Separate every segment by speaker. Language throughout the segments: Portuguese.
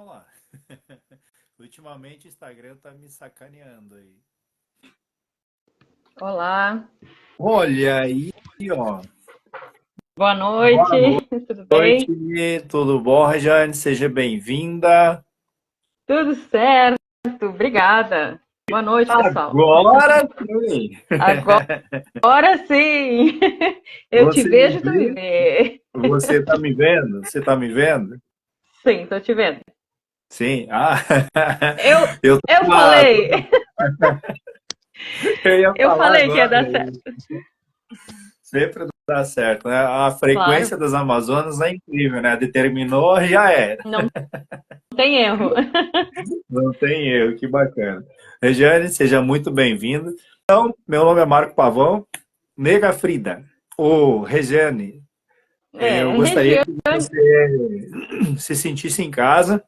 Speaker 1: rolar. Ultimamente o Instagram tá me sacaneando aí.
Speaker 2: Olá,
Speaker 1: Olha aí, ó.
Speaker 2: boa
Speaker 1: Boa
Speaker 2: noite, tudo
Speaker 1: noite,
Speaker 2: bem?
Speaker 1: tudo bom, Rejane? Seja bem-vinda.
Speaker 2: Tudo certo, obrigada. Boa noite, pessoal.
Speaker 1: Agora sim!
Speaker 2: Agora sim, eu te
Speaker 1: Você me
Speaker 2: vejo, tu me
Speaker 1: vê?
Speaker 2: vê.
Speaker 1: Você tá me vendo? Você tá me vendo?
Speaker 2: Sim, tô te vendo.
Speaker 1: Sim. Ah,
Speaker 2: Eu,
Speaker 1: eu
Speaker 2: eu
Speaker 1: tava,
Speaker 2: falei,
Speaker 1: eu ia
Speaker 2: eu
Speaker 1: falar
Speaker 2: falei que ia
Speaker 1: agora.
Speaker 2: dar certo.
Speaker 1: Sempre dá certo, né? A frequência
Speaker 2: Claro,
Speaker 1: das Amazonas é incrível, né? Determinou, já era.
Speaker 2: não tem erro.
Speaker 1: Não tem erro, que bacana. Regiane, seja muito bem-vinda. Então, meu nome é Marco Pavão, Nega Frida. Ô, Regiane, eu gostaria
Speaker 2: Região,
Speaker 1: que você se sentisse em casa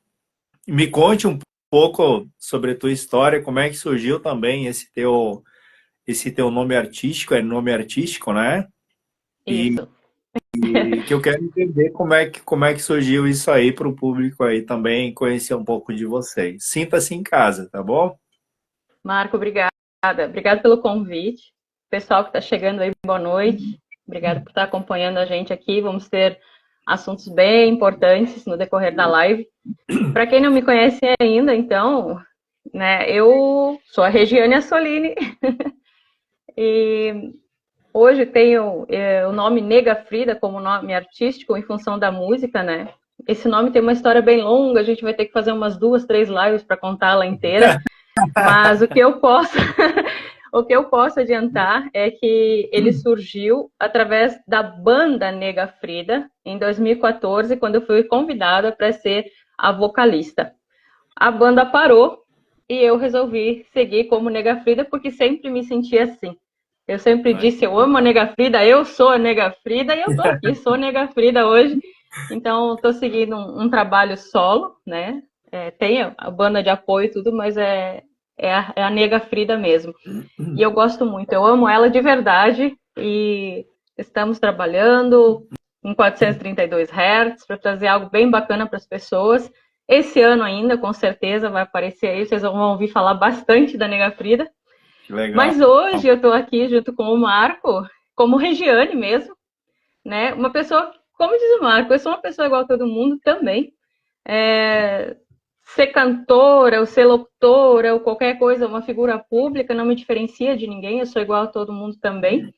Speaker 1: e me conte um pouco sobre a tua história, como é que surgiu também esse teu nome artístico, é nome artístico, né? E,
Speaker 2: isso.
Speaker 1: e que eu quero entender como é que surgiu isso aí para o público aí também conhecer um pouco de vocês. Sinta-se em casa, tá bom?
Speaker 2: Marco, obrigada. Obrigada pelo convite. Pessoal que está chegando aí, boa noite. Obrigada por estar acompanhando a gente aqui. Vamos ter assuntos bem importantes no decorrer da live. Para quem não me conhece ainda, então, né, eu sou a Regiane Assolini e hoje tenho o nome Nega Frida como nome artístico em função da música, né? Esse nome tem uma história bem longa, a gente vai ter que fazer umas 2, 3 lives para contá-la inteira. Mas o que eu posso, o que eu posso adiantar é que ele surgiu através da banda Nega Frida em 2014, quando eu fui convidada para ser a vocalista. A banda parou e eu resolvi seguir como Nega Frida porque sempre me senti assim. Eu sempre
Speaker 1: Ai,
Speaker 2: disse,
Speaker 1: que
Speaker 2: eu amo a
Speaker 1: legal.
Speaker 2: Nega Frida, eu sou a Nega Frida e eu tô aqui, sou Nega Frida hoje. Então, estou seguindo um trabalho solo, né? Tem a banda de apoio e tudo, mas é a Nega Frida mesmo. E eu gosto muito, eu amo ela de verdade e estamos trabalhando em 432 Hz para trazer algo bem bacana para as pessoas. Esse ano ainda, com certeza, vai aparecer aí, vocês vão ouvir falar bastante da Nega Frida.
Speaker 1: Que legal.
Speaker 2: Mas hoje eu estou aqui junto com o Marco, como Regiane mesmo, né? Uma pessoa, como diz o Marco, eu sou uma pessoa igual a todo mundo também. É, ser cantora, ou ser locutora, ou qualquer coisa, uma figura pública, não me diferencia de ninguém, eu sou igual a todo mundo também.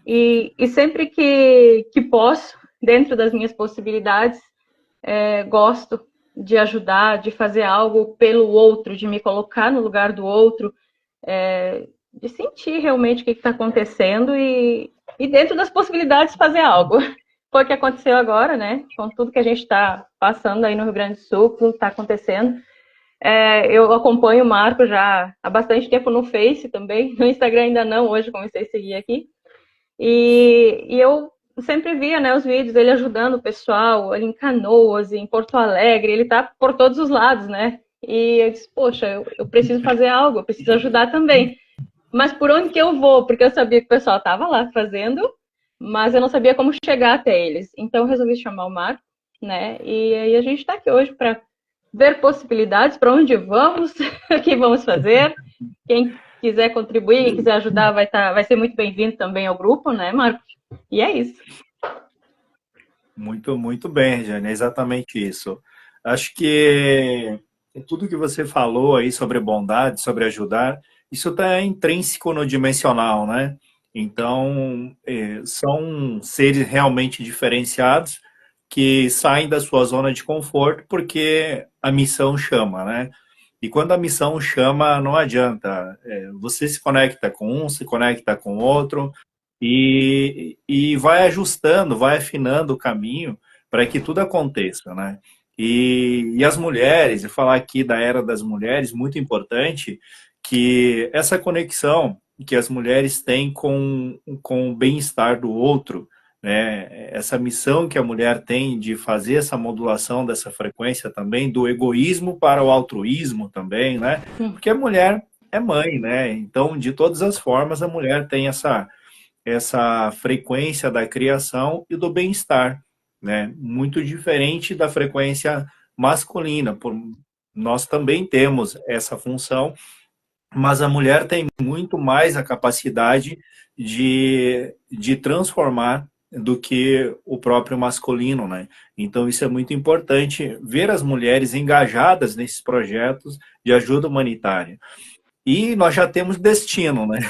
Speaker 2: E sempre que posso, dentro das minhas possibilidades, gosto de ajudar, de fazer algo pelo outro, de me colocar no lugar do outro, de sentir realmente o que está acontecendo e, dentro das possibilidades, fazer algo. Foi o que aconteceu agora, né? Com tudo que a gente está passando aí no Rio Grande do Sul, tudo está acontecendo. Eu acompanho o Marco já há bastante tempo no Face também, no Instagram ainda não, hoje comecei a seguir aqui. E eu sempre via, né, os vídeos dele ajudando o pessoal, ali em Canoas, em Porto Alegre, ele tá por todos os lados, né? E eu disse, poxa, eu preciso fazer algo, eu preciso ajudar também. Mas por onde que eu vou? Porque eu sabia que o pessoal estava lá fazendo, mas eu não sabia como chegar até eles. Então eu resolvi chamar o Marco, né? E aí a gente está aqui hoje para ver possibilidades, para onde vamos, o que vamos fazer. Quem quiser contribuir, quem quiser ajudar, vai ser muito bem-vindo também ao grupo, né, Marco? E é isso.
Speaker 1: Muito, muito bem, Jane, é exatamente isso. Acho que tudo que você falou aí sobre bondade, sobre ajudar, isso está intrínseco no dimensional, né? Então, são seres realmente diferenciados que saem da sua zona de conforto porque a missão chama, né? E quando a missão chama, não adianta. Você se conecta com um, se conecta com outro, e vai ajustando, vai afinando o caminho para que tudo aconteça, né? E as mulheres, e falar aqui da era das mulheres, muito importante, que essa conexão que as mulheres têm com o bem-estar do outro, né? Essa missão que a mulher tem de fazer essa modulação dessa frequência também, do egoísmo para o altruísmo também, né? Porque a mulher é mãe, né? Então, de todas as formas, a mulher tem essa frequência da criação e do bem-estar, né? Muito diferente da frequência masculina. Nós também temos essa função, mas a mulher tem muito mais a capacidade de transformar do que o próprio masculino, né? Então isso é muito importante, ver as mulheres engajadas nesses projetos de ajuda humanitária. E nós já temos destino, né?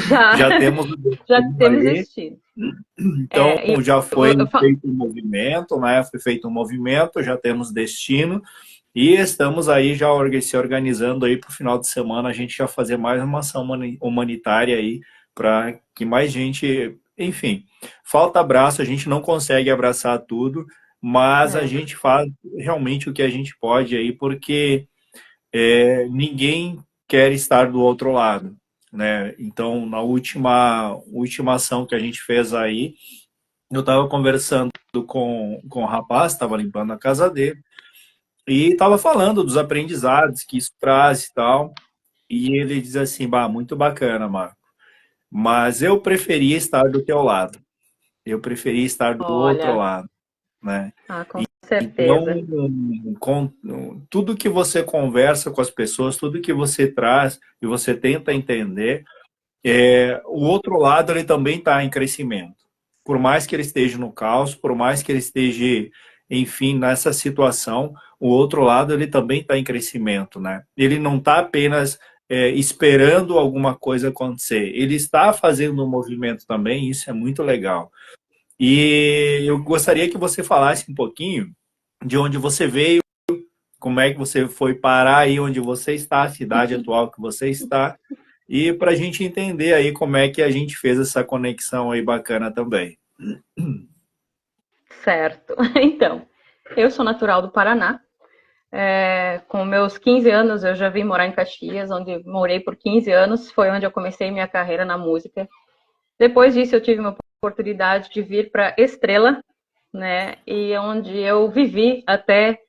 Speaker 2: Já,
Speaker 1: Já temos o
Speaker 2: já
Speaker 1: destino
Speaker 2: temos
Speaker 1: aí.
Speaker 2: destino.
Speaker 1: Então
Speaker 2: É, e
Speaker 1: já
Speaker 2: eu,
Speaker 1: foi
Speaker 2: eu falo,
Speaker 1: feito um movimento, né? Foi feito um movimento, já temos destino. E estamos aí já se organizando aí para o final de semana a gente já fazer mais uma ação humanitária aí para que mais gente, enfim, falta abraço, a gente não consegue abraçar tudo, mas a
Speaker 2: é,
Speaker 1: gente faz realmente o que a gente pode aí, porque ninguém quer estar do outro lado, né? Então, na última ação que a gente fez aí, eu estava conversando com o rapaz, estava limpando a casa dele, e estava falando dos aprendizados que isso traz e tal. E ele diz assim, bah, muito bacana, Marco. Mas eu preferia estar do teu lado. Eu preferia estar do outro
Speaker 2: olha,
Speaker 1: lado, né?
Speaker 2: com
Speaker 1: Então,
Speaker 2: certeza.
Speaker 1: com, tudo que você conversa com as pessoas, tudo que você traz e você tenta entender, o outro lado ele também está em crescimento. Por mais que ele esteja no caos, por mais que ele esteja, enfim, nessa situação, o outro lado ele também está em crescimento, né? Ele não está apenas esperando alguma coisa acontecer, ele está fazendo um movimento também, isso é muito legal. E eu gostaria que você falasse um pouquinho de onde você veio, como é que você foi parar aí onde você está, a cidade atual que você está, e para a gente entender aí como é que a gente fez essa conexão aí bacana também.
Speaker 2: Certo. Então, eu sou natural do Paraná. Com meus 15 anos, eu já vim morar em Caxias, onde morei por 15 anos. Foi onde eu comecei minha carreira na música. Depois disso, eu tive uma oportunidade de vir para Estrela, né? E onde eu vivi até,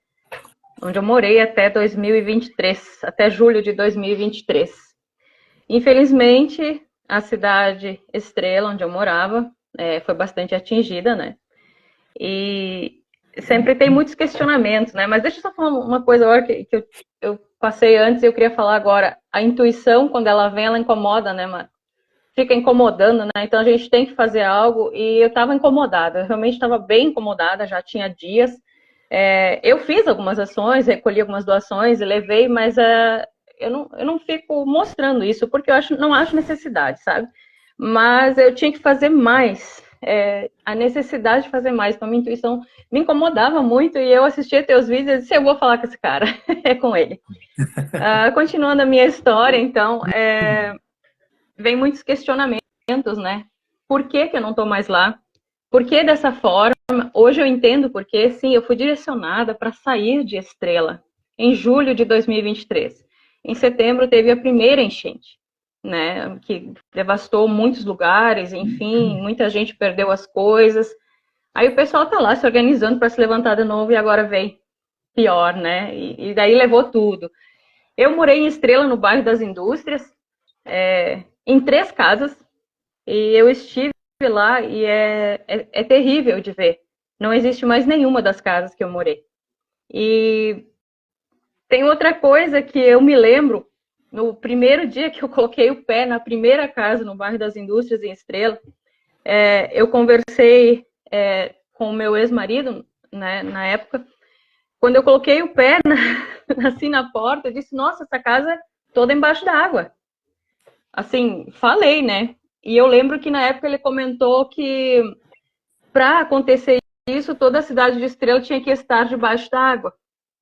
Speaker 2: onde eu morei até 2023, até julho de 2023. Infelizmente, a cidade Estrela, onde eu morava, foi bastante atingida, né? E sempre tem muitos questionamentos, né? Mas deixa eu só falar uma coisa agora que eu passei antes e eu queria falar agora. A intuição, quando ela vem, ela incomoda, né, Mar? Fica incomodando, né? Então a gente tem que fazer algo e eu estava incomodada, eu realmente estava bem incomodada, já tinha dias. Eu fiz algumas ações, recolhi algumas doações e levei, mas eu não fico mostrando isso porque não acho necessidade, sabe? Mas eu tinha que fazer mais, a necessidade de fazer mais. Então, a minha intuição me incomodava muito e eu assistia teus vídeos e disse, eu vou falar com esse cara, é com ele. Continuando a minha história, então, vem muitos questionamentos, né? Por que eu não estou mais lá? Por que dessa forma? Hoje eu entendo porque, sim, eu fui direcionada para sair de Estrela em julho de 2023. Em setembro teve a primeira enchente, né? Que devastou muitos lugares, enfim, muita gente perdeu as coisas. Aí o pessoal tá lá se organizando para se levantar de novo e agora vem pior, né? E daí levou tudo. Eu morei em Estrela, no bairro das Indústrias, em 3 casas, e eu estive lá e é terrível de ver. Não existe mais nenhuma das casas que eu morei. E tem outra coisa que eu me lembro, no primeiro dia que eu coloquei o pé na primeira casa, no bairro das Indústrias, em Estrela, eu conversei com o meu ex-marido, né, na época. Quando eu coloquei o pé assim na porta, eu disse, nossa, essa casa é toda embaixo d'água. Assim, falei, né? E eu lembro que na época ele comentou que para acontecer isso, toda a cidade de Estrela tinha que estar debaixo d'água.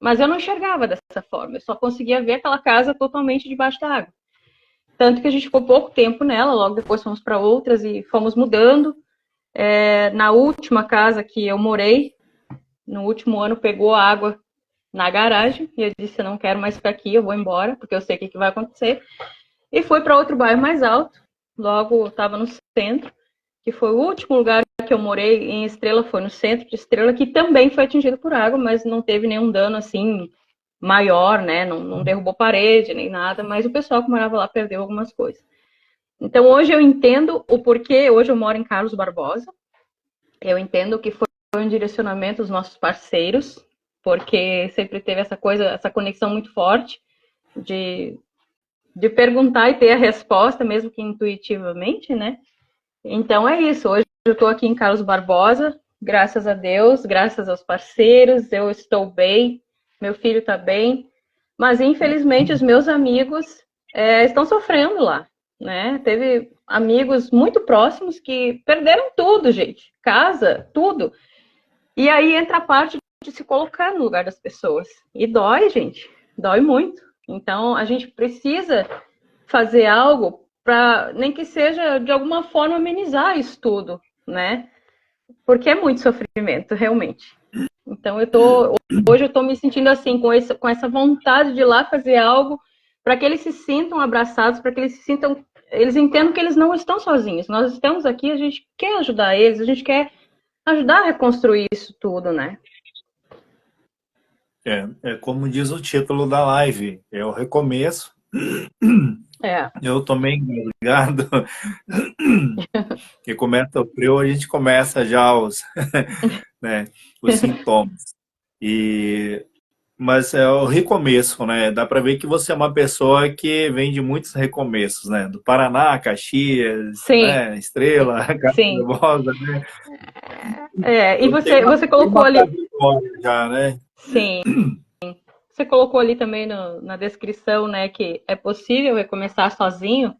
Speaker 2: Mas eu não enxergava dessa forma, eu só conseguia ver aquela casa totalmente debaixo d'água. Tanto que a gente ficou pouco tempo nela, logo depois fomos para outras e fomos mudando. Na última casa que eu morei, no último ano, pegou água na garagem e eu disse, eu não quero mais ficar aqui, eu vou embora, porque eu sei o que vai acontecer. E fui para outro bairro mais alto, logo estava no centro, que foi o último lugar que eu morei em Estrela, foi no centro de Estrela, que também foi atingido por água, mas não teve nenhum dano assim maior, né? Não derrubou parede nem nada, mas o pessoal que morava lá perdeu algumas coisas. Então hoje eu entendo o porquê, hoje eu moro em Carlos Barbosa, eu entendo que foi um direcionamento dos nossos parceiros, porque sempre teve essa coisa, essa conexão muito forte de, de perguntar e ter a resposta, mesmo que intuitivamente, né? Então é isso. Hoje eu estou aqui em Carlos Barbosa, graças a Deus, graças aos parceiros, eu estou bem, meu filho está bem, mas infelizmente os meus amigos estão sofrendo lá, né? Teve amigos muito próximos que perderam tudo, gente, casa, tudo. E aí entra a parte de se colocar no lugar das pessoas. E dói, gente, dói muito. Então a gente precisa fazer algo para, nem que seja de alguma forma, amenizar isso tudo, né? Porque é muito sofrimento, realmente. Então hoje eu estou me sentindo assim, com essa vontade de ir lá fazer algo para que eles se sintam abraçados, para que eles se sintam, eles entendam que eles não estão sozinhos. Nós estamos aqui, a gente quer ajudar eles, a gente quer ajudar a reconstruir isso tudo, né?
Speaker 1: É como diz o título da live, é o recomeço.
Speaker 2: É.
Speaker 1: Eu tomei engasgado, que começa o frio, a gente começa já né, os sintomas. Mas é o recomeço, né? Dá para ver que você é uma pessoa que vem de muitos recomeços, né? Do Paraná, Caxias,
Speaker 2: Sim,
Speaker 1: né? Estrela, Casa
Speaker 2: sim.
Speaker 1: Formosa, né?
Speaker 2: E
Speaker 1: Então
Speaker 2: você
Speaker 1: tem
Speaker 2: colocou
Speaker 1: uma
Speaker 2: ali,
Speaker 1: trajetória já, né?
Speaker 2: sim, você colocou ali também na descrição, né, que é possível recomeçar sozinho.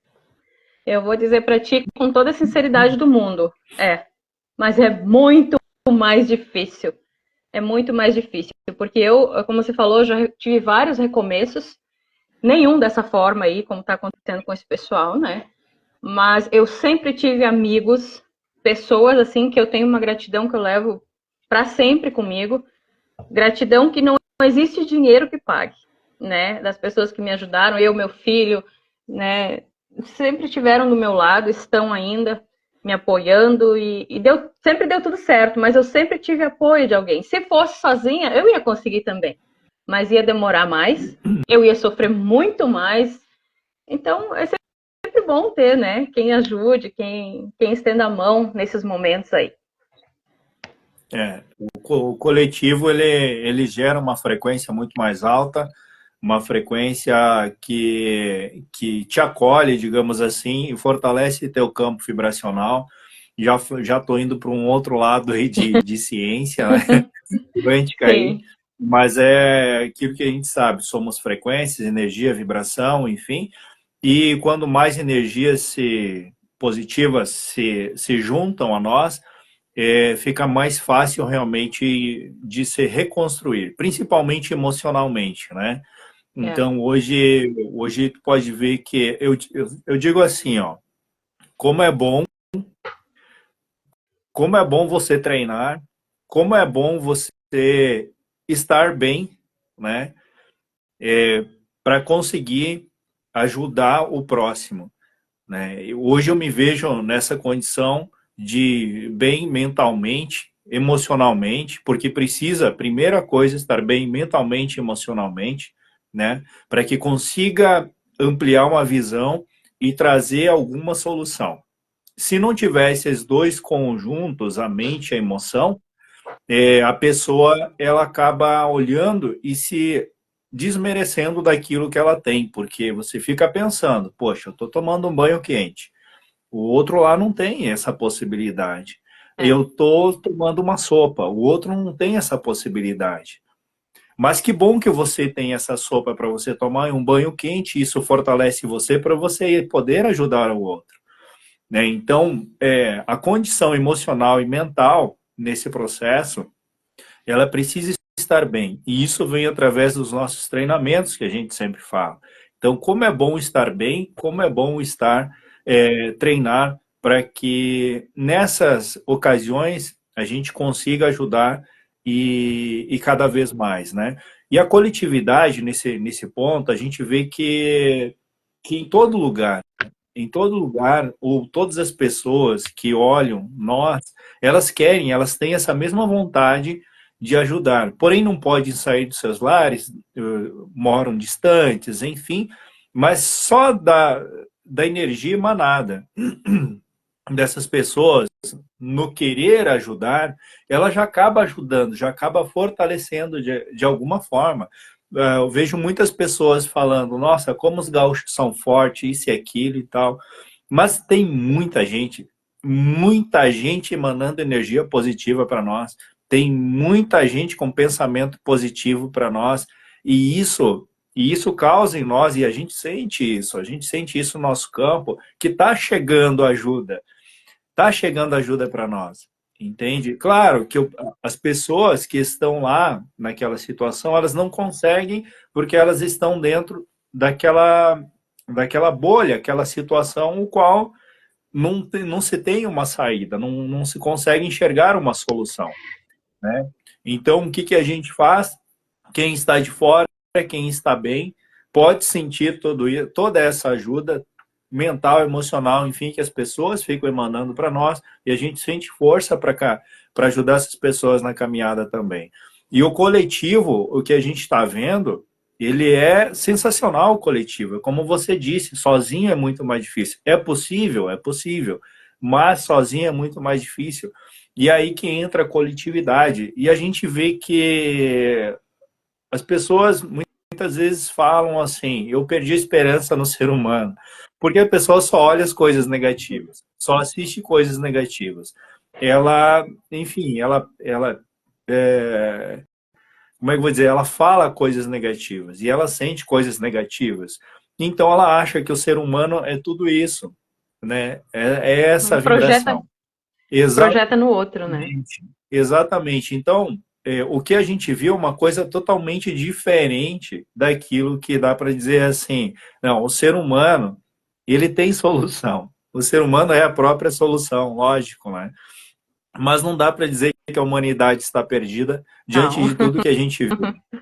Speaker 2: Eu vou dizer para ti com toda a sinceridade do mundo, mas é muito mais difícil. É muito mais difícil, porque eu, como você falou, já tive vários recomeços, nenhum dessa forma aí, como está acontecendo com esse pessoal, né? Mas eu sempre tive amigos, pessoas assim que eu tenho uma gratidão que eu levo para sempre comigo, gratidão que não existe dinheiro que pague, né? Das pessoas que me ajudaram, eu, meu filho, né? Sempre estiveram do meu lado, estão ainda me apoiando e sempre deu tudo certo, mas eu sempre tive apoio de alguém. Se fosse sozinha, eu ia conseguir também, mas ia demorar mais, eu ia sofrer muito mais. Então, é sempre bom ter, né? Quem ajude, quem estenda a mão nesses momentos aí.
Speaker 1: O coletivo ele gera uma frequência muito mais alta, uma frequência que te acolhe, digamos assim, e fortalece teu campo vibracional. Já estou indo para um outro lado aí de ciência, né? Quântica aí,
Speaker 2: Sim,
Speaker 1: mas é aquilo que a gente sabe, somos frequências, energia, vibração, enfim, e quando mais energias positivas se juntam a nós, fica mais fácil realmente de se reconstruir, principalmente emocionalmente, né?
Speaker 2: é,
Speaker 1: Então, hoje tu pode ver que eu digo assim, ó, como é bom, como é bom você treinar, como é bom você estar bem, né? Para conseguir ajudar o próximo, né? Hoje eu me vejo nessa condição de bem mentalmente, emocionalmente, porque precisa, primeira coisa, estar bem mentalmente e emocionalmente, né? Para que consiga ampliar uma visão e trazer alguma solução. Se não tiver esses dois conjuntos, a mente e a emoção, a pessoa ela acaba olhando e se desmerecendo daquilo que ela tem, porque você fica pensando, poxa, eu estou tomando um banho quente. O outro lá não tem essa possibilidade.
Speaker 2: é,
Speaker 1: Eu estou tomando uma sopa, o outro não tem essa possibilidade. Mas que bom que você tem essa sopa para você tomar um banho quente, isso fortalece você para você poder ajudar o outro, né? Então, a condição emocional e mental nesse processo ela precisa estar bem. E isso vem através dos nossos treinamentos que a gente sempre fala. Então, como é bom estar bem, como é bom estar treinar para que nessas ocasiões a gente consiga ajudar e cada vez mais, né? E a coletividade nesse ponto, a gente vê que em todo lugar, ou todas as pessoas que olham nós, elas querem, elas têm essa mesma vontade de ajudar. Porém, não podem sair dos seus lares, moram distantes, enfim, mas só da energia emanada dessas pessoas no querer ajudar, ela já acaba ajudando, já acaba fortalecendo de alguma forma. Eu vejo muitas pessoas falando, nossa, como os gaúchos são fortes, isso e aquilo e tal. Mas tem muita gente emanando energia positiva para nós. Tem muita gente com pensamento positivo para nós. E isso causa em nós, e a gente sente isso no nosso campo, que está chegando ajuda para nós, entende? Claro que as pessoas que estão lá naquela situação, elas não conseguem porque elas estão dentro daquela bolha, aquela situação o qual não se tem uma saída, não se consegue enxergar uma solução, né? Então, o que, que a gente faz? Quem está de fora, quem está bem, pode sentir toda essa ajuda mental, emocional, enfim, que as pessoas ficam emanando para nós, e a gente sente força para ajudar essas pessoas na caminhada também. E o coletivo, o que a gente está vendo, ele é sensacional, o coletivo. Como você disse, sozinho é muito mais difícil. É possível, mas sozinho é muito mais difícil. E aí que entra a coletividade. E a gente vê que as pessoas muitas vezes falam assim, eu perdi a esperança no ser humano, porque a pessoa só olha as coisas negativas, só assiste coisas negativas. Ela, enfim, como é que eu vou dizer? Ela fala coisas negativas e ela sente coisas negativas. Então ela acha que o ser humano é tudo isso, né? É essa
Speaker 2: Projeta,
Speaker 1: vibração.
Speaker 2: projeta no outro, né?
Speaker 1: Exatamente. Então, o que a gente viu é uma coisa totalmente diferente daquilo que dá para dizer assim, não, o ser humano, ele tem solução. O ser humano é a própria solução, lógico, né? Mas não dá para dizer que a humanidade está perdida diante
Speaker 2: Não.
Speaker 1: de tudo que a gente viu,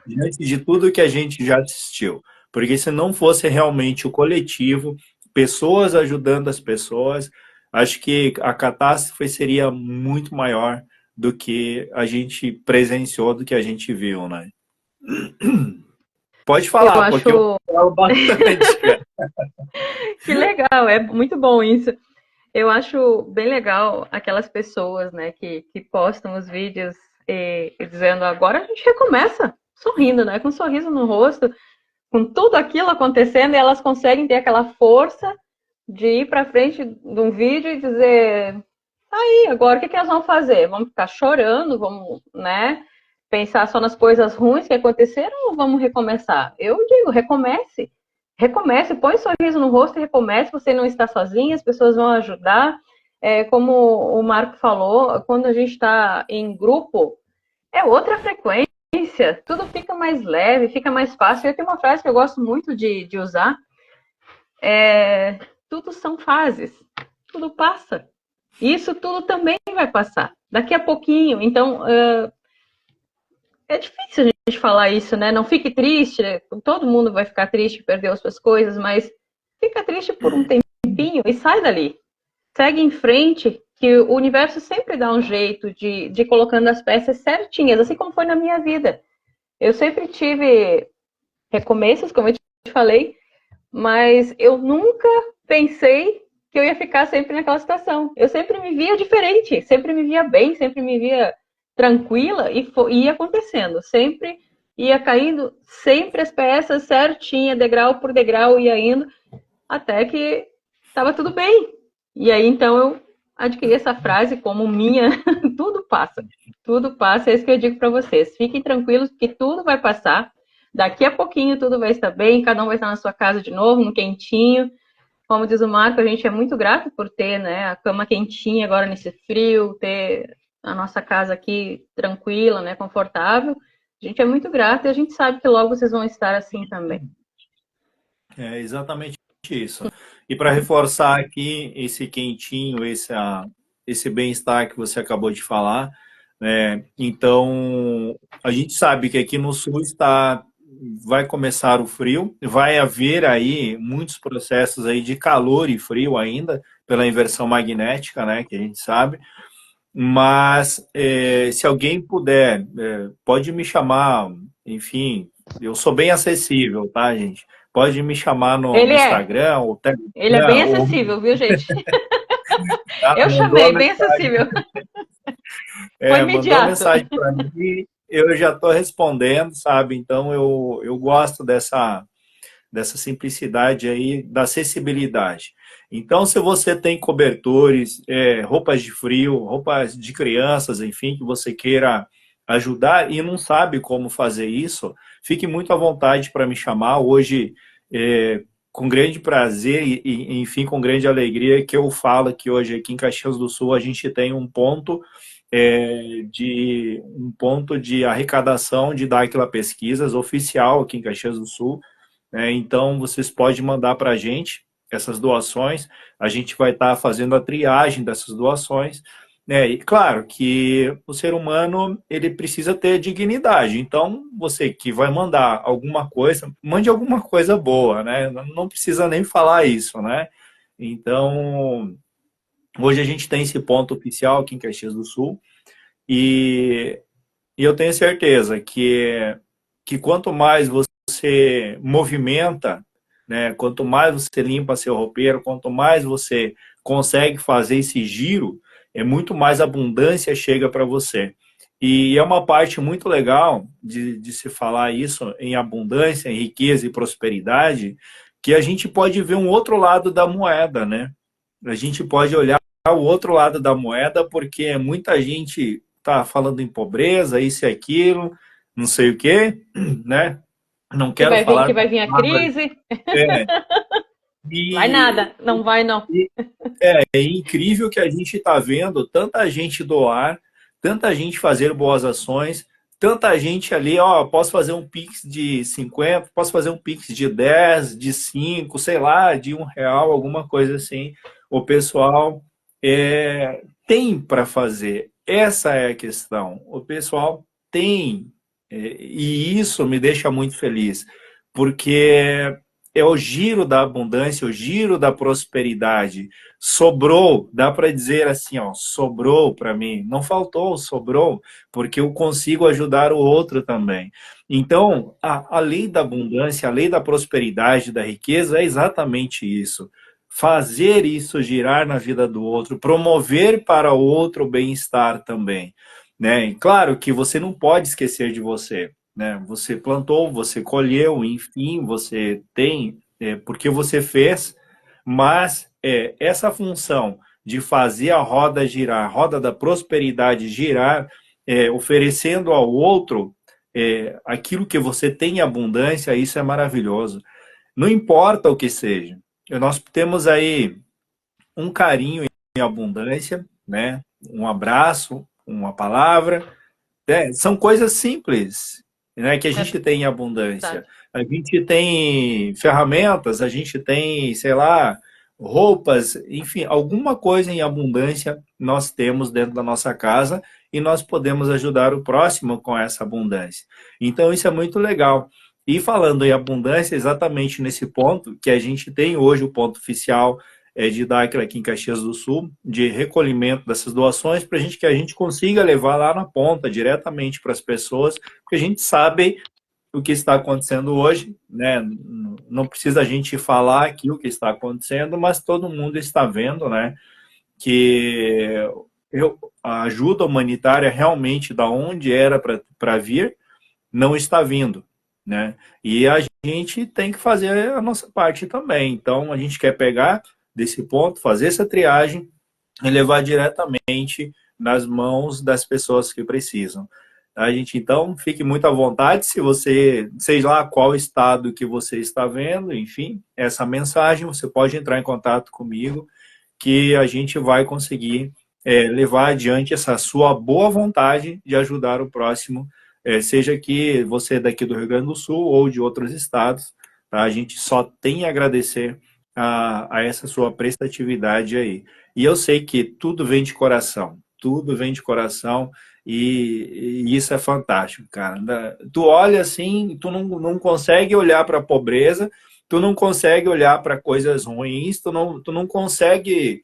Speaker 1: diante de tudo que a gente já assistiu. Porque se não fosse realmente o coletivo, pessoas ajudando as pessoas, acho que a catástrofe seria muito maior do que a gente presenciou, do que a gente viu, né? Pode
Speaker 2: Eu
Speaker 1: falar, porque eu
Speaker 2: acho
Speaker 1: falo bastante, cara.
Speaker 2: que legal, é muito bom isso. Eu acho bem legal aquelas pessoas, né, que postam os vídeos e dizendo agora a gente recomeça, sorrindo, né, com um sorriso no rosto, com tudo aquilo acontecendo, e elas conseguem ter aquela força de ir para frente de um vídeo e dizer, e agora o que que elas vão fazer? Vamos ficar chorando, vamos, né, pensar só nas coisas ruins que aconteceram ou vamos recomeçar? Eu digo, recomece. Recomece, põe um sorriso no rosto e recomece. Você não está sozinha, as pessoas vão ajudar. Como o Marco falou, quando a gente está em grupo, é outra frequência. Tudo fica mais leve, fica mais fácil. Eu tenho uma frase que eu gosto muito de usar. Tudo são fases. Tudo passa. Isso tudo também vai passar. Daqui a pouquinho. Então, é difícil a gente falar isso, né? Não fique triste, né? Todo mundo vai ficar triste, perdeu as suas coisas, mas fica triste por um tempinho e sai dali. Segue em frente, que o universo sempre dá um jeito de ir colocando as peças certinhas, assim como foi na minha vida. Eu sempre tive recomeços, como eu te falei, mas eu nunca pensei que eu ia ficar sempre naquela situação. Eu sempre me via diferente, sempre me via bem, sempre me via tranquila e ia acontecendo. Sempre ia caindo, sempre as peças certinha, degrau por degrau, ia indo, até que estava tudo bem. E aí, então, eu adquiri essa frase como minha, tudo passa, é isso que eu digo para vocês. Fiquem tranquilos que tudo vai passar, daqui a pouquinho tudo vai estar bem, cada um vai estar na sua casa de novo, no quentinho. Como diz o Marco, a gente é muito grato por ter, né, a cama quentinha agora nesse frio, ter a nossa casa aqui tranquila, né, confortável. A gente é muito grato e a gente sabe que logo vocês vão estar assim também.
Speaker 1: É exatamente isso. E para reforçar aqui esse quentinho, esse bem-estar que você acabou de falar, né? Então, a gente sabe que aqui no sul vai começar o frio, vai haver aí muitos processos aí de calor e frio ainda, pela inversão magnética, né, que a gente sabe. Mas se alguém puder, pode me chamar, enfim, eu sou bem acessível, tá, gente? Pode me chamar no
Speaker 2: Ele é,
Speaker 1: Instagram, ou
Speaker 2: ele é bem
Speaker 1: Telegram, ou
Speaker 2: acessível, viu, gente?
Speaker 1: Tá?
Speaker 2: Eu chamei, bem acessível. Foi
Speaker 1: Mandou uma
Speaker 2: imediato.
Speaker 1: mensagem para mim, eu já estou respondendo, sabe? Então eu gosto dessa simplicidade aí, da acessibilidade. Então, se você tem cobertores, roupas de frio, roupas de crianças, enfim, que você queira ajudar e não sabe como fazer isso, fique muito à vontade para me chamar. Hoje, com grande prazer enfim, com grande alegria, que eu falo que hoje aqui em Caxias do Sul a gente tem um ponto de arrecadação de Dáquila Pesquisas oficial aqui em Caxias do Sul, né? Então, vocês podem mandar para a gente essas doações, a gente vai estar fazendo a triagem dessas doações, né? E claro que o ser humano, ele precisa ter dignidade, então você que vai mandar alguma coisa, mande alguma coisa boa, né? Não precisa nem falar isso, né? Então, hoje a gente tem esse ponto oficial aqui em Caxias do Sul, e, e eu tenho certeza que quanto mais você movimenta, né, quanto mais você limpa seu roupeiro, quanto mais você consegue fazer esse giro, muito mais abundância chega para você. E é uma parte muito legal de se falar isso em abundância, em riqueza e prosperidade, que a gente pode ver um outro lado da moeda, né? A gente pode olhar o outro lado da moeda, porque muita gente está falando em pobreza, isso e aquilo, não sei o quê, né? Não quero
Speaker 2: Que
Speaker 1: falar
Speaker 2: vai vir a
Speaker 1: palavras.
Speaker 2: crise.
Speaker 1: É,
Speaker 2: Vai
Speaker 1: e,
Speaker 2: nada, não vai não.
Speaker 1: e é incrível que a gente está vendo tanta gente doar, tanta gente fazer boas ações, tanta gente ali, ó, posso fazer um Pix de 50, posso fazer um Pix de 10, de 5, sei lá, de R$ 1, alguma coisa assim. O pessoal tem para fazer. Essa é a questão. O pessoal tem, e isso me deixa muito feliz, porque é o giro da abundância, o giro da prosperidade. Sobrou, dá para dizer assim, ó, sobrou para mim. Não faltou, sobrou, porque eu consigo ajudar o outro também. Então, a lei da abundância, a lei da prosperidade, da riqueza é exatamente isso. Fazer isso girar na vida do outro, promover para o outro o bem-estar também, né? E claro que você não pode esquecer de você, né? Você plantou, você colheu, enfim, você tem, porque você fez, mas essa função de fazer a roda girar, a roda da prosperidade girar, oferecendo ao outro aquilo que você tem em abundância, isso é maravilhoso. Não importa o que seja. Nós temos aí um carinho em abundância, né? Um abraço, uma palavra, né? São coisas simples, né, que a
Speaker 2: É
Speaker 1: gente tem em abundância.
Speaker 2: verdade.
Speaker 1: A gente tem ferramentas, a gente tem, sei lá, roupas, enfim, alguma coisa em abundância nós temos dentro da nossa casa e nós podemos ajudar o próximo com essa abundância. Então, isso é muito legal. E falando em abundância, exatamente nesse ponto, que a gente tem hoje o ponto oficial de Dáquila aqui em Caxias do Sul, de recolhimento dessas doações, para que a gente consiga levar lá na ponta, diretamente para as pessoas, porque a gente sabe o que está acontecendo hoje, né? Não precisa a gente falar aqui o que está acontecendo, mas todo mundo está vendo, né? Que a ajuda humanitária realmente da onde era para vir, não está vindo, né? E a gente tem que fazer a nossa parte também. Então, a gente quer pegar desse ponto, fazer essa triagem e levar diretamente nas mãos das pessoas que precisam. A gente, então, fique muito à vontade, se você, seja lá qual estado que você está vendo, enfim, essa mensagem, você pode entrar em contato comigo, que a gente vai conseguir levar adiante essa sua boa vontade de ajudar o próximo, seja que você é daqui do Rio Grande do Sul ou de outros estados, tá? A gente só tem a agradecer a essa sua prestatividade aí. E eu sei que tudo vem de coração e isso é fantástico, cara. Tu olha assim, tu não consegue olhar para a pobreza, tu não consegue olhar para coisas ruins, tu não consegue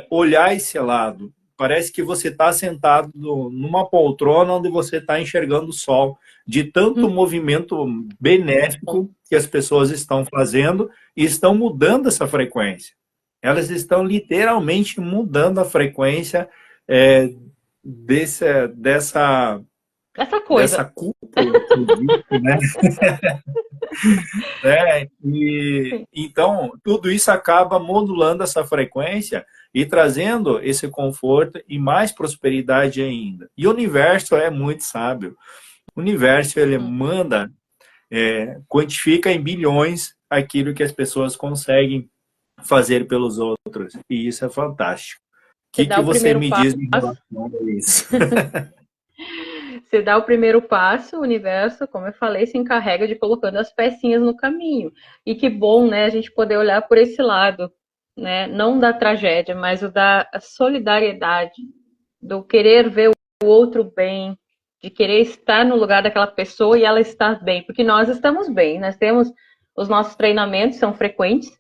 Speaker 1: olhar esse lado. Parece que você está sentado numa poltrona onde você está enxergando o sol, de tanto movimento benéfico que as pessoas estão fazendo e estão mudando essa frequência. elas estão literalmente mudando a frequência é, dessa,
Speaker 2: Essa
Speaker 1: dessa
Speaker 2: coisa.
Speaker 1: cúpula que existe, né? E,
Speaker 2: Sim.
Speaker 1: então, tudo isso acaba modulando essa frequência e trazendo esse conforto e mais prosperidade ainda. E o universo é muito sábio. O universo, ele
Speaker 2: Hum.
Speaker 1: manda, quantifica em bilhões aquilo que as pessoas conseguem fazer pelos outros. E isso é fantástico. O
Speaker 2: Você
Speaker 1: que,
Speaker 2: dá
Speaker 1: que
Speaker 2: o
Speaker 1: você
Speaker 2: primeiro
Speaker 1: me
Speaker 2: passo,
Speaker 1: diz em relação a isso?
Speaker 2: você dá o primeiro passo, o universo, como eu falei, se encarrega de colocando as pecinhas no caminho. E que bom, né, a gente poder olhar por esse lado, né, não da tragédia, mas o da solidariedade, do querer ver o outro bem, de querer estar no lugar daquela pessoa e ela estar bem, porque nós estamos bem, nós temos os nossos treinamentos são frequentes,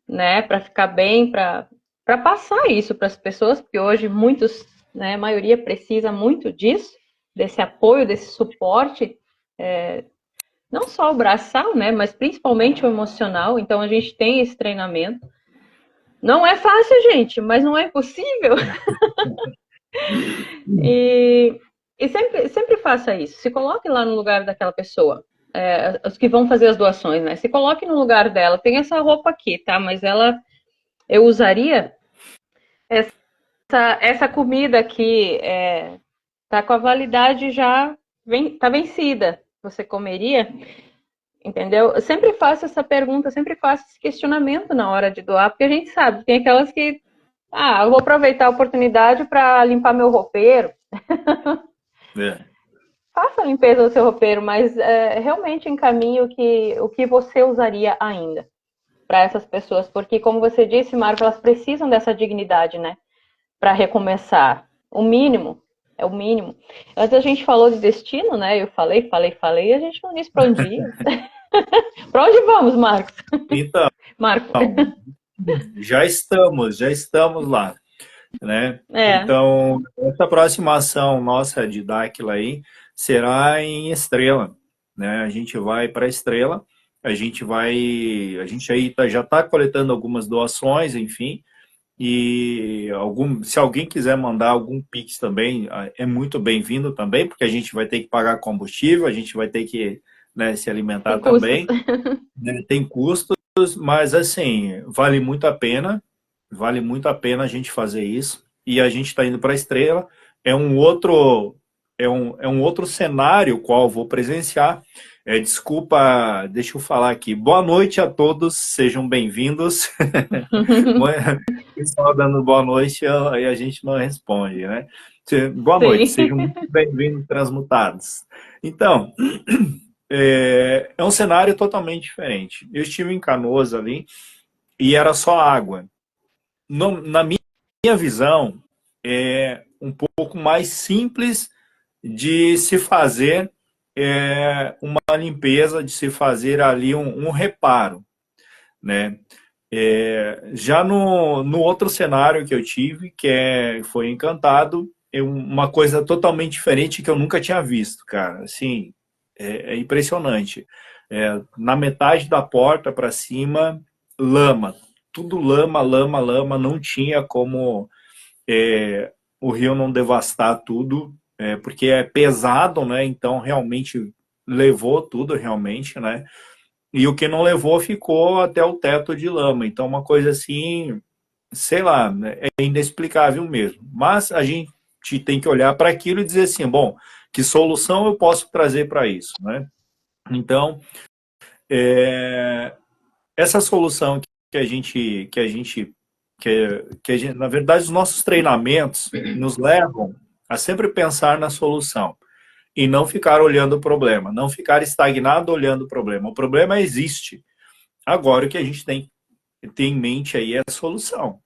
Speaker 2: né, para ficar bem, para passar isso para as pessoas, porque hoje muitos, né, a maioria precisa muito disso, desse apoio, desse suporte, não só o braçal, né, mas principalmente o emocional. Então a gente tem esse treinamento. Não é fácil, gente, mas não é impossível. E, e sempre faça isso. Se coloque lá no lugar daquela pessoa. Os que vão fazer as doações, né? Se coloque no lugar dela. Tem essa roupa aqui, tá? Mas eu usaria essa comida aqui. Tá com a validade já, tá vencida. Você comeria? Entendeu? Eu sempre faço essa pergunta, sempre faço esse questionamento na hora de doar, porque a gente sabe, tem aquelas que, eu vou aproveitar a oportunidade para limpar meu roupeiro.
Speaker 1: É.
Speaker 2: Faça a limpeza do seu roupeiro, mas realmente encaminhe o que você usaria ainda para essas pessoas, porque como você disse, Marco, elas precisam dessa dignidade, né? Para recomeçar. O mínimo, é o mínimo. Antes a gente falou de destino, né? Eu falei, e a gente não disse para onde ia. Para onde vamos, Marcos?
Speaker 1: Então,
Speaker 2: Marco.
Speaker 1: já estamos lá, né?
Speaker 2: É.
Speaker 1: Então, essa próxima ação nossa de Dáquila aí será em Estrela, né? A gente vai para Estrela, a gente aí já está coletando algumas doações, enfim, e se alguém quiser mandar algum Pix também, é muito bem-vindo também, porque a gente vai ter que pagar combustível, a gente vai ter que, né, se alimentar
Speaker 2: Tem custos.
Speaker 1: também, né? Tem custos, mas assim, vale muito a pena a gente fazer isso. E a gente está indo para a Estrela, é um outro é um outro cenário qual eu vou presenciar. Desculpa, deixa eu falar aqui. Boa noite a todos, sejam bem-vindos. O pessoal dando boa noite e a gente não responde, né? Boa noite,
Speaker 2: Sim.
Speaker 1: sejam muito bem-vindos, transmutados. Então, é um cenário totalmente diferente. Eu estive em Canoas ali e era só água. Na minha visão, é um pouco mais simples de se fazer uma limpeza, de se fazer ali um reparo, né? Já no outro cenário que eu tive, foi Encantado, uma coisa totalmente diferente que eu nunca tinha visto, cara. Assim, é impressionante. Na metade da porta para cima, lama. Tudo lama, lama, lama. Não tinha como o rio não devastar tudo, porque é pesado, né? Então, realmente levou tudo, realmente, né? E o que não levou ficou até o teto de lama. Então, uma coisa assim, sei lá, né, é inexplicável mesmo. Mas a gente tem que olhar para aquilo e dizer assim, bom, que solução eu posso trazer para isso, né? Então, essa solução na verdade, os nossos treinamentos nos levam a sempre pensar na solução e não ficar olhando o problema, não ficar estagnado olhando o problema. O problema existe. Agora, o que a gente tem que ter em mente aí é a solução.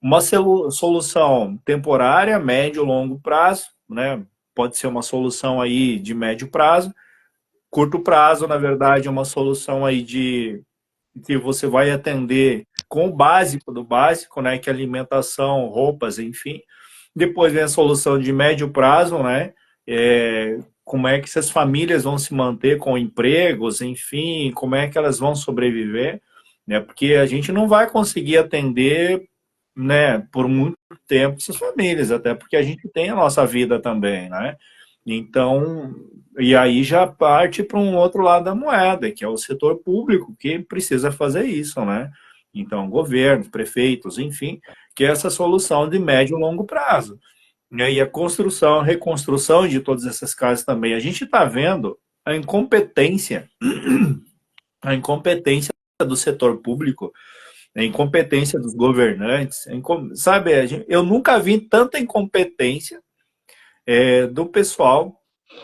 Speaker 1: Uma solução temporária, médio, longo prazo, né? Pode ser uma solução aí de médio prazo. Curto prazo, na verdade, é uma solução aí de que você vai atender com o básico do básico, né? Que é alimentação, roupas, enfim. Depois vem a solução de médio prazo, né? Como é que essas famílias vão se manter com empregos, enfim, como é que elas vão sobreviver. né? Porque a gente não vai conseguir atender, né, por muito tempo essas famílias, até porque a gente tem a nossa vida também, né? Então, e aí já parte para um outro lado da moeda, que é o setor público, que precisa fazer isso, né? Então, governos, prefeitos, enfim, que é essa solução de médio e longo prazo. E aí a construção, a reconstrução de todas essas casas também. A gente está vendo a incompetência do setor público, a incompetência dos governantes, sabe? Eu nunca vi tanta incompetência do pessoal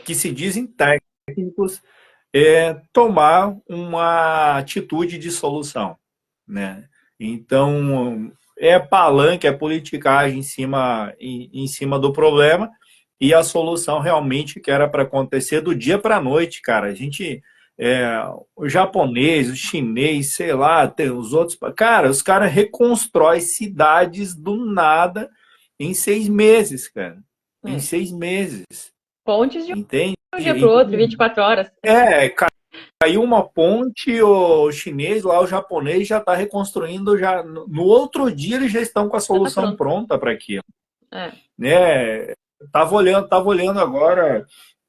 Speaker 1: que se dizem técnicos tomar uma atitude de solução, né? Então, é palanque, é politicagem em cima do problema e a solução realmente que era para acontecer do dia para a noite, cara. A gente, o japonês, o chinês, sei lá, tem os outros, cara, os caras reconstroem cidades do nada em 6 meses, cara. Em 6 meses.
Speaker 2: Pontes de
Speaker 1: Entende?
Speaker 2: um dia para o outro, 24 horas.
Speaker 1: Caiu uma ponte, o chinês lá, o japonês já está reconstruindo, já no outro dia eles já estão com a solução pronta para aquilo. Né? Tava olhando agora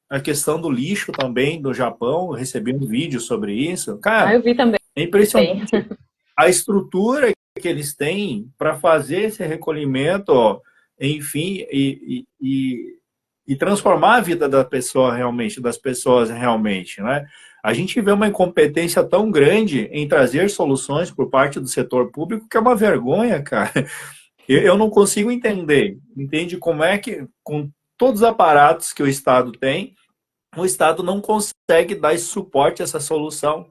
Speaker 1: a questão do lixo também do Japão, recebi um vídeo sobre isso. Cara,
Speaker 2: eu vi também.
Speaker 1: É impressionante a estrutura que eles têm para fazer esse recolhimento, ó, enfim, e transformar a vida da pessoa realmente, das pessoas realmente, né? A gente vê uma incompetência tão grande em trazer soluções por parte do setor público que é uma vergonha, cara. Eu não consigo entender. Entende como é que, com todos os aparatos que o Estado tem, o Estado não consegue dar esse suporte, essa solução.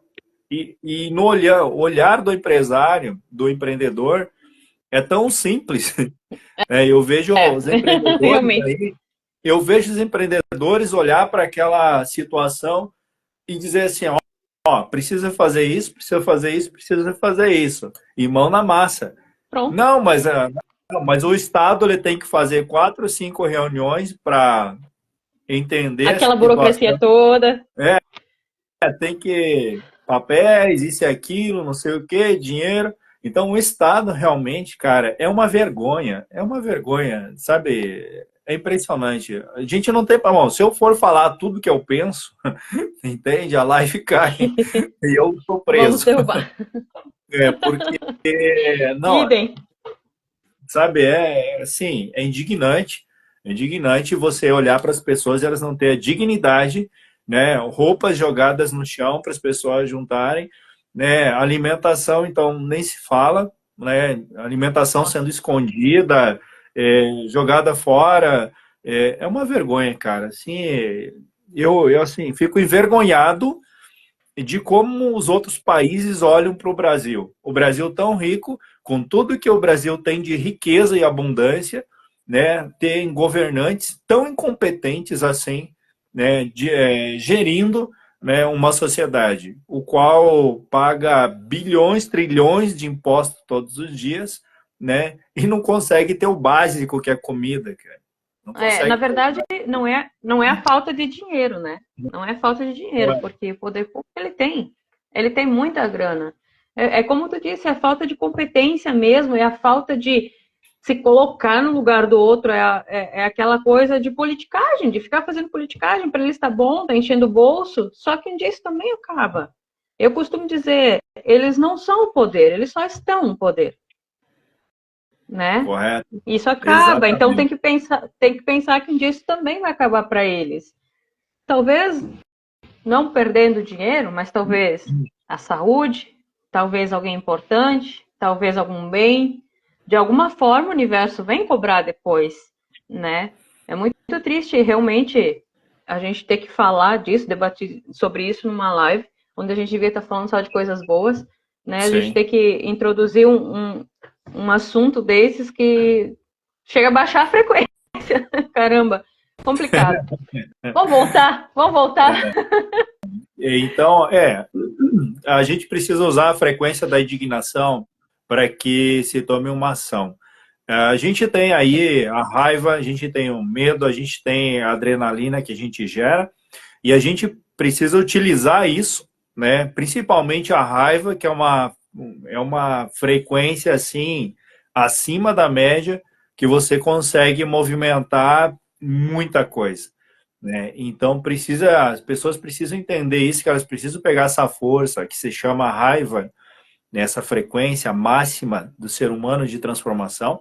Speaker 1: E no olhar do empresário, do empreendedor, é tão simples. Eu vejo os empreendedores aí, eu vejo os empreendedores olhar para aquela situação e dizer assim, ó, precisa fazer isso, precisa fazer isso, precisa fazer isso. E mão na massa. Pronto. Não, mas o Estado ele tem que fazer 4, 5 reuniões para entender
Speaker 2: aquela burocracia toda.
Speaker 1: Tem que papéis, isso e aquilo, não sei o que, dinheiro. Então o Estado realmente, cara, é uma vergonha, sabe? É impressionante. A gente não tem. Bom, se eu for falar tudo que eu penso, entende? A live cai e eu tô preso.
Speaker 2: Vamos derrubar.
Speaker 1: Porque. Não, sabe? Assim, é indignante. É indignante você olhar para as pessoas e elas não terem a dignidade, né? Roupas jogadas no chão para as pessoas juntarem, né? Alimentação, então, nem se fala, né? Alimentação sendo escondida. Jogada fora, é uma vergonha, cara. Assim, eu assim, fico envergonhado de como os outros países olham para o Brasil. O Brasil tão rico, com tudo que o Brasil tem de riqueza e abundância, né? Tem governantes tão incompetentes assim, né? Gerindo, né, uma sociedade, o qual paga bilhões, trilhões de impostos todos os dias, né? E não consegue ter o básico que é comida, cara.
Speaker 2: Na verdade, não é a falta de dinheiro, né? Não é falta de dinheiro, porque o poder público ele tem muita grana. É como tu disse, é a falta de competência mesmo, é a falta de se colocar no lugar do outro, é aquela coisa de politicagem, de ficar fazendo politicagem para ele estar bom, tá enchendo o bolso, só que um dia isso também acaba. Eu costumo dizer, eles não são o poder, eles só estão no poder. Né?
Speaker 1: Correto.
Speaker 2: Isso acaba, então tem que pensar que um dia isso também vai acabar para eles. Talvez não perdendo dinheiro, mas talvez a saúde, talvez alguém importante, talvez algum bem. De alguma forma o universo vem cobrar depois, né? É muito triste realmente a gente ter que falar disso, debater sobre isso numa live, onde a gente devia estar falando só de coisas boas, né? A gente ter que introduzir um assunto desses que chega a baixar a frequência. Caramba, complicado. Vamos voltar.
Speaker 1: Então, a gente precisa usar a frequência da indignação para que se tome uma ação. A gente tem aí a raiva, a gente tem o medo, a gente tem a adrenalina que a gente gera, e a gente precisa utilizar isso, né? Principalmente a raiva, que é uma é uma frequência assim acima da média que você consegue movimentar muita coisa, né? Então as pessoas precisam entender isso, que elas precisam pegar essa força que se chama raiva, nessa frequência máxima do ser humano de transformação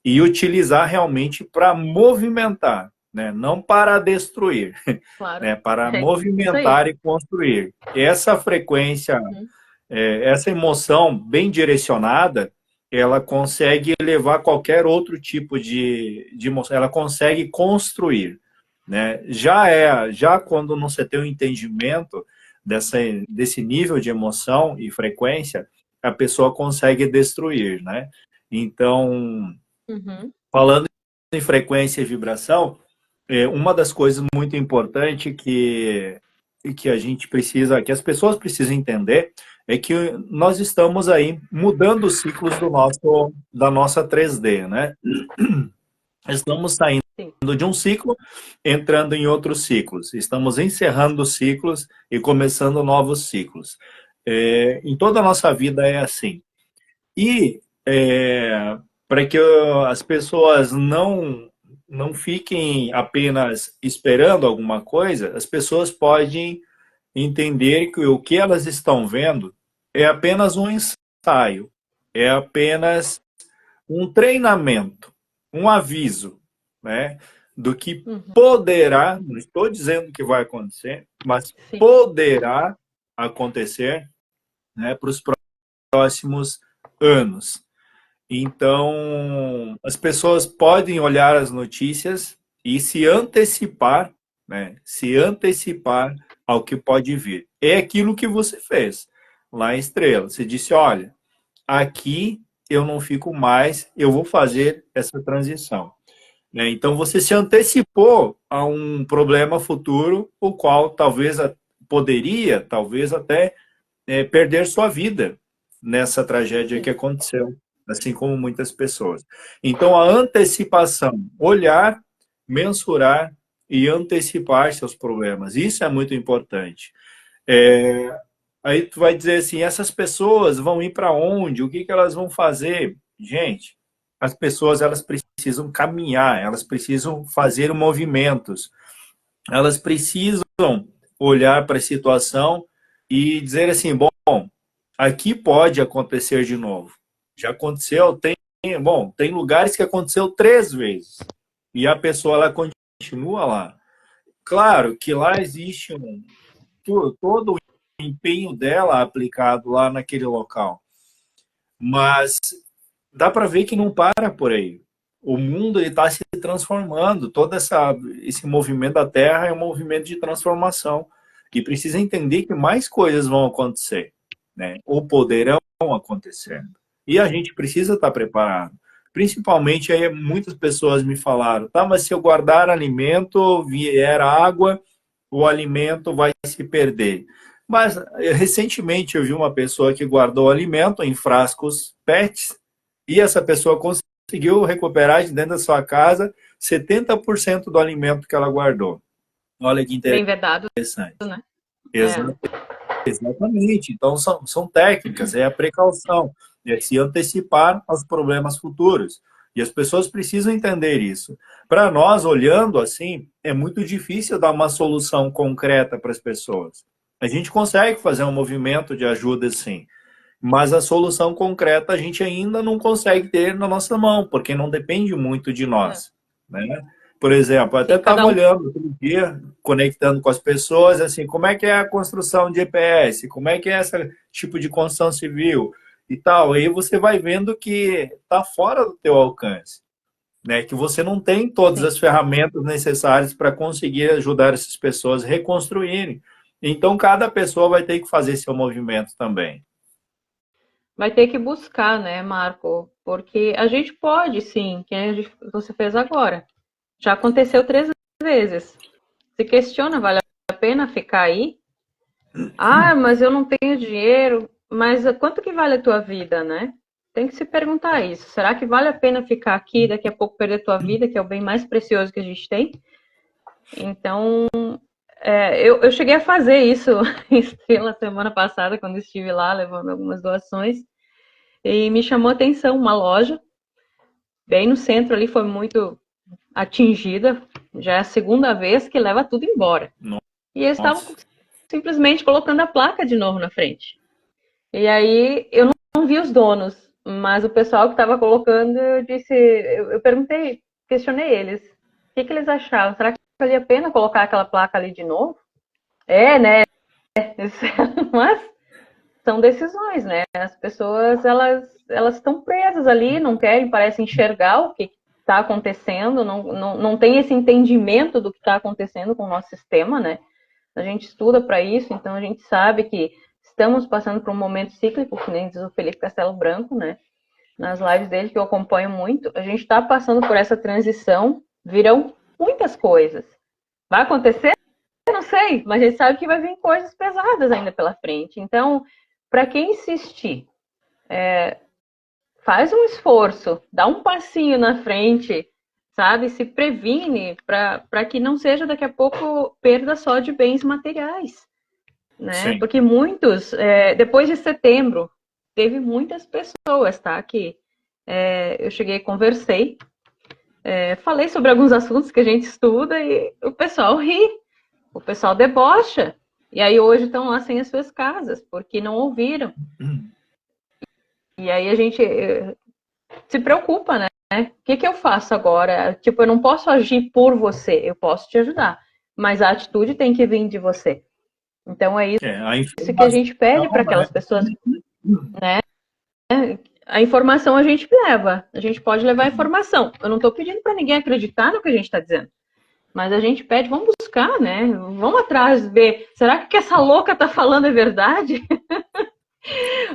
Speaker 1: e utilizar realmente para movimentar, né? Não para destruir,
Speaker 2: Claro.
Speaker 1: né? Para
Speaker 2: É isso aí.
Speaker 1: movimentar e construir. Essa frequência,
Speaker 2: Uhum.
Speaker 1: essa emoção bem direcionada, ela consegue levar qualquer outro tipo de emoção, ela consegue construir, né? Já quando não se tem o entendimento desse nível de emoção e frequência, a pessoa consegue destruir, né? Então,
Speaker 2: Uhum.
Speaker 1: falando em frequência e vibração, uma das coisas muito importantes que a gente precisa, que as pessoas precisam entender, é que nós estamos aí mudando os ciclos da nossa 3D, né? Estamos saindo
Speaker 2: Sim.
Speaker 1: de um ciclo, entrando em outros ciclos. Estamos encerrando ciclos e começando novos ciclos. Em toda a nossa vida é assim. E para que as pessoas não fiquem apenas esperando alguma coisa, as pessoas podem entender que o que elas estão vendo é apenas um ensaio, é apenas um treinamento, um aviso, né, do que
Speaker 2: Uhum.
Speaker 1: poderá, não estou dizendo que vai acontecer, mas
Speaker 2: Sim.
Speaker 1: poderá acontecer, né, para os próximos anos. Então, as pessoas podem olhar as notícias e se antecipar, né? Se antecipar ao que pode vir. É aquilo que você fez lá em Estrela. Você disse, olha, aqui eu não fico mais, eu vou fazer essa transição, né? Então, você se antecipou a um problema futuro, o qual talvez poderia, talvez até perder sua vida nessa tragédia
Speaker 2: Sim.
Speaker 1: que aconteceu, assim como muitas pessoas. Então, a antecipação, olhar, mensurar e antecipar seus problemas, isso é muito importante. Aí tu vai dizer assim, essas pessoas vão ir para onde? O que que elas vão fazer? Gente, as pessoas elas precisam caminhar, elas precisam fazer movimentos, elas precisam olhar para a situação e dizer assim, bom, aqui pode acontecer de novo. Já aconteceu, tem lugares que aconteceu 3 vezes e a pessoa ela continua lá. Claro que lá existe todo o empenho dela aplicado lá naquele local, mas dá para ver que não para por aí. O mundo está se transformando, esse movimento da Terra é um movimento de transformação e precisa entender que mais coisas vão acontecer, né? Ou poderão acontecer. E a gente precisa estar preparado. Principalmente aí muitas pessoas me falaram, tá, mas se eu guardar alimento, vier água, o alimento vai se perder. Mas recentemente eu vi uma pessoa que guardou alimento em frascos PETs e essa pessoa conseguiu recuperar de dentro da sua casa 70% do alimento que ela guardou. Olha que
Speaker 2: Bem vedado,
Speaker 1: interessante.
Speaker 2: né? É.
Speaker 1: Exatamente. Então, são técnicas, é a precaução, é se antecipar aos problemas futuros. E as pessoas precisam entender isso. Para nós, olhando assim, é muito difícil dar uma solução concreta para as pessoas. A gente consegue fazer um movimento de ajuda, sim, mas a solução concreta a gente ainda não consegue ter na nossa mão, porque não depende muito de
Speaker 2: É.
Speaker 1: nós, né? Por exemplo, eu até
Speaker 2: Sim,
Speaker 1: estava
Speaker 2: cada um.
Speaker 1: olhando outro dia, conectando com as pessoas, assim, como é que é a construção de EPS, como é que é esse tipo de construção civil e tal. Aí você vai vendo que está fora do teu alcance, né? Que você não tem todas
Speaker 2: Sim.
Speaker 1: as ferramentas necessárias para conseguir ajudar essas pessoas a reconstruírem. Então, cada pessoa vai ter que fazer seu movimento também.
Speaker 2: Vai ter que buscar, né, Marco? Porque a gente pode, sim, que você fez agora. Já aconteceu 3 vezes. Se questiona, vale a pena ficar aí? Ah, mas eu não tenho dinheiro. Mas quanto que vale a tua vida, né? Tem que se perguntar isso. Será que vale a pena ficar aqui e daqui a pouco perder tua vida, que é o bem mais precioso que a gente tem? Então, eu cheguei a fazer isso em Estrela semana passada, quando estive lá levando algumas doações. E me chamou a atenção uma loja, bem no centro ali, foi muito atingida. Já é a segunda vez que leva tudo embora. E eles estavam
Speaker 1: Nossa.
Speaker 2: simplesmente colocando a placa de novo na frente. E aí eu não vi os donos, mas o pessoal que estava colocando, eu perguntei, questionei eles, o que eles achavam? Será que valia a pena colocar aquela placa ali de novo? É, né? Mas são decisões, né? As pessoas, elas estão presas ali, não querem, parece, enxergar o que está acontecendo, não tem esse entendimento do que está acontecendo com o nosso sistema, né? A gente estuda para isso, então a gente sabe que estamos passando por um momento cíclico, que nem diz o Felipe Castelo Branco, né? Nas lives dele, que eu acompanho muito, a gente está passando por essa transição, virão muitas coisas. Vai acontecer? Eu não sei, mas a gente sabe que vai vir coisas pesadas ainda pela frente. Então, para quem insistir, faz um esforço, dá um passinho na frente, sabe? Se previne para que não seja daqui a pouco perda só de bens materiais, né?
Speaker 1: Sim.
Speaker 2: Porque muitos, depois de setembro, teve muitas pessoas, tá? Que eu cheguei, conversei, falei sobre alguns assuntos que a gente estuda e o pessoal ri, o pessoal debocha. E aí hoje estão lá sem as suas casas, porque não ouviram. E aí a gente se preocupa, né? O que eu faço agora? Tipo, eu não posso agir por você, eu posso te ajudar, mas a atitude tem que vir de você. Então é
Speaker 1: A
Speaker 2: isso que a
Speaker 1: informação,
Speaker 2: gente pede para aquelas pessoas, né? A informação a gente leva, a gente pode levar a informação. Eu não estou pedindo para ninguém acreditar no que a gente está dizendo, mas a gente pede, vamos buscar, né? Vamos atrás, ver, será que o que essa louca está falando é verdade?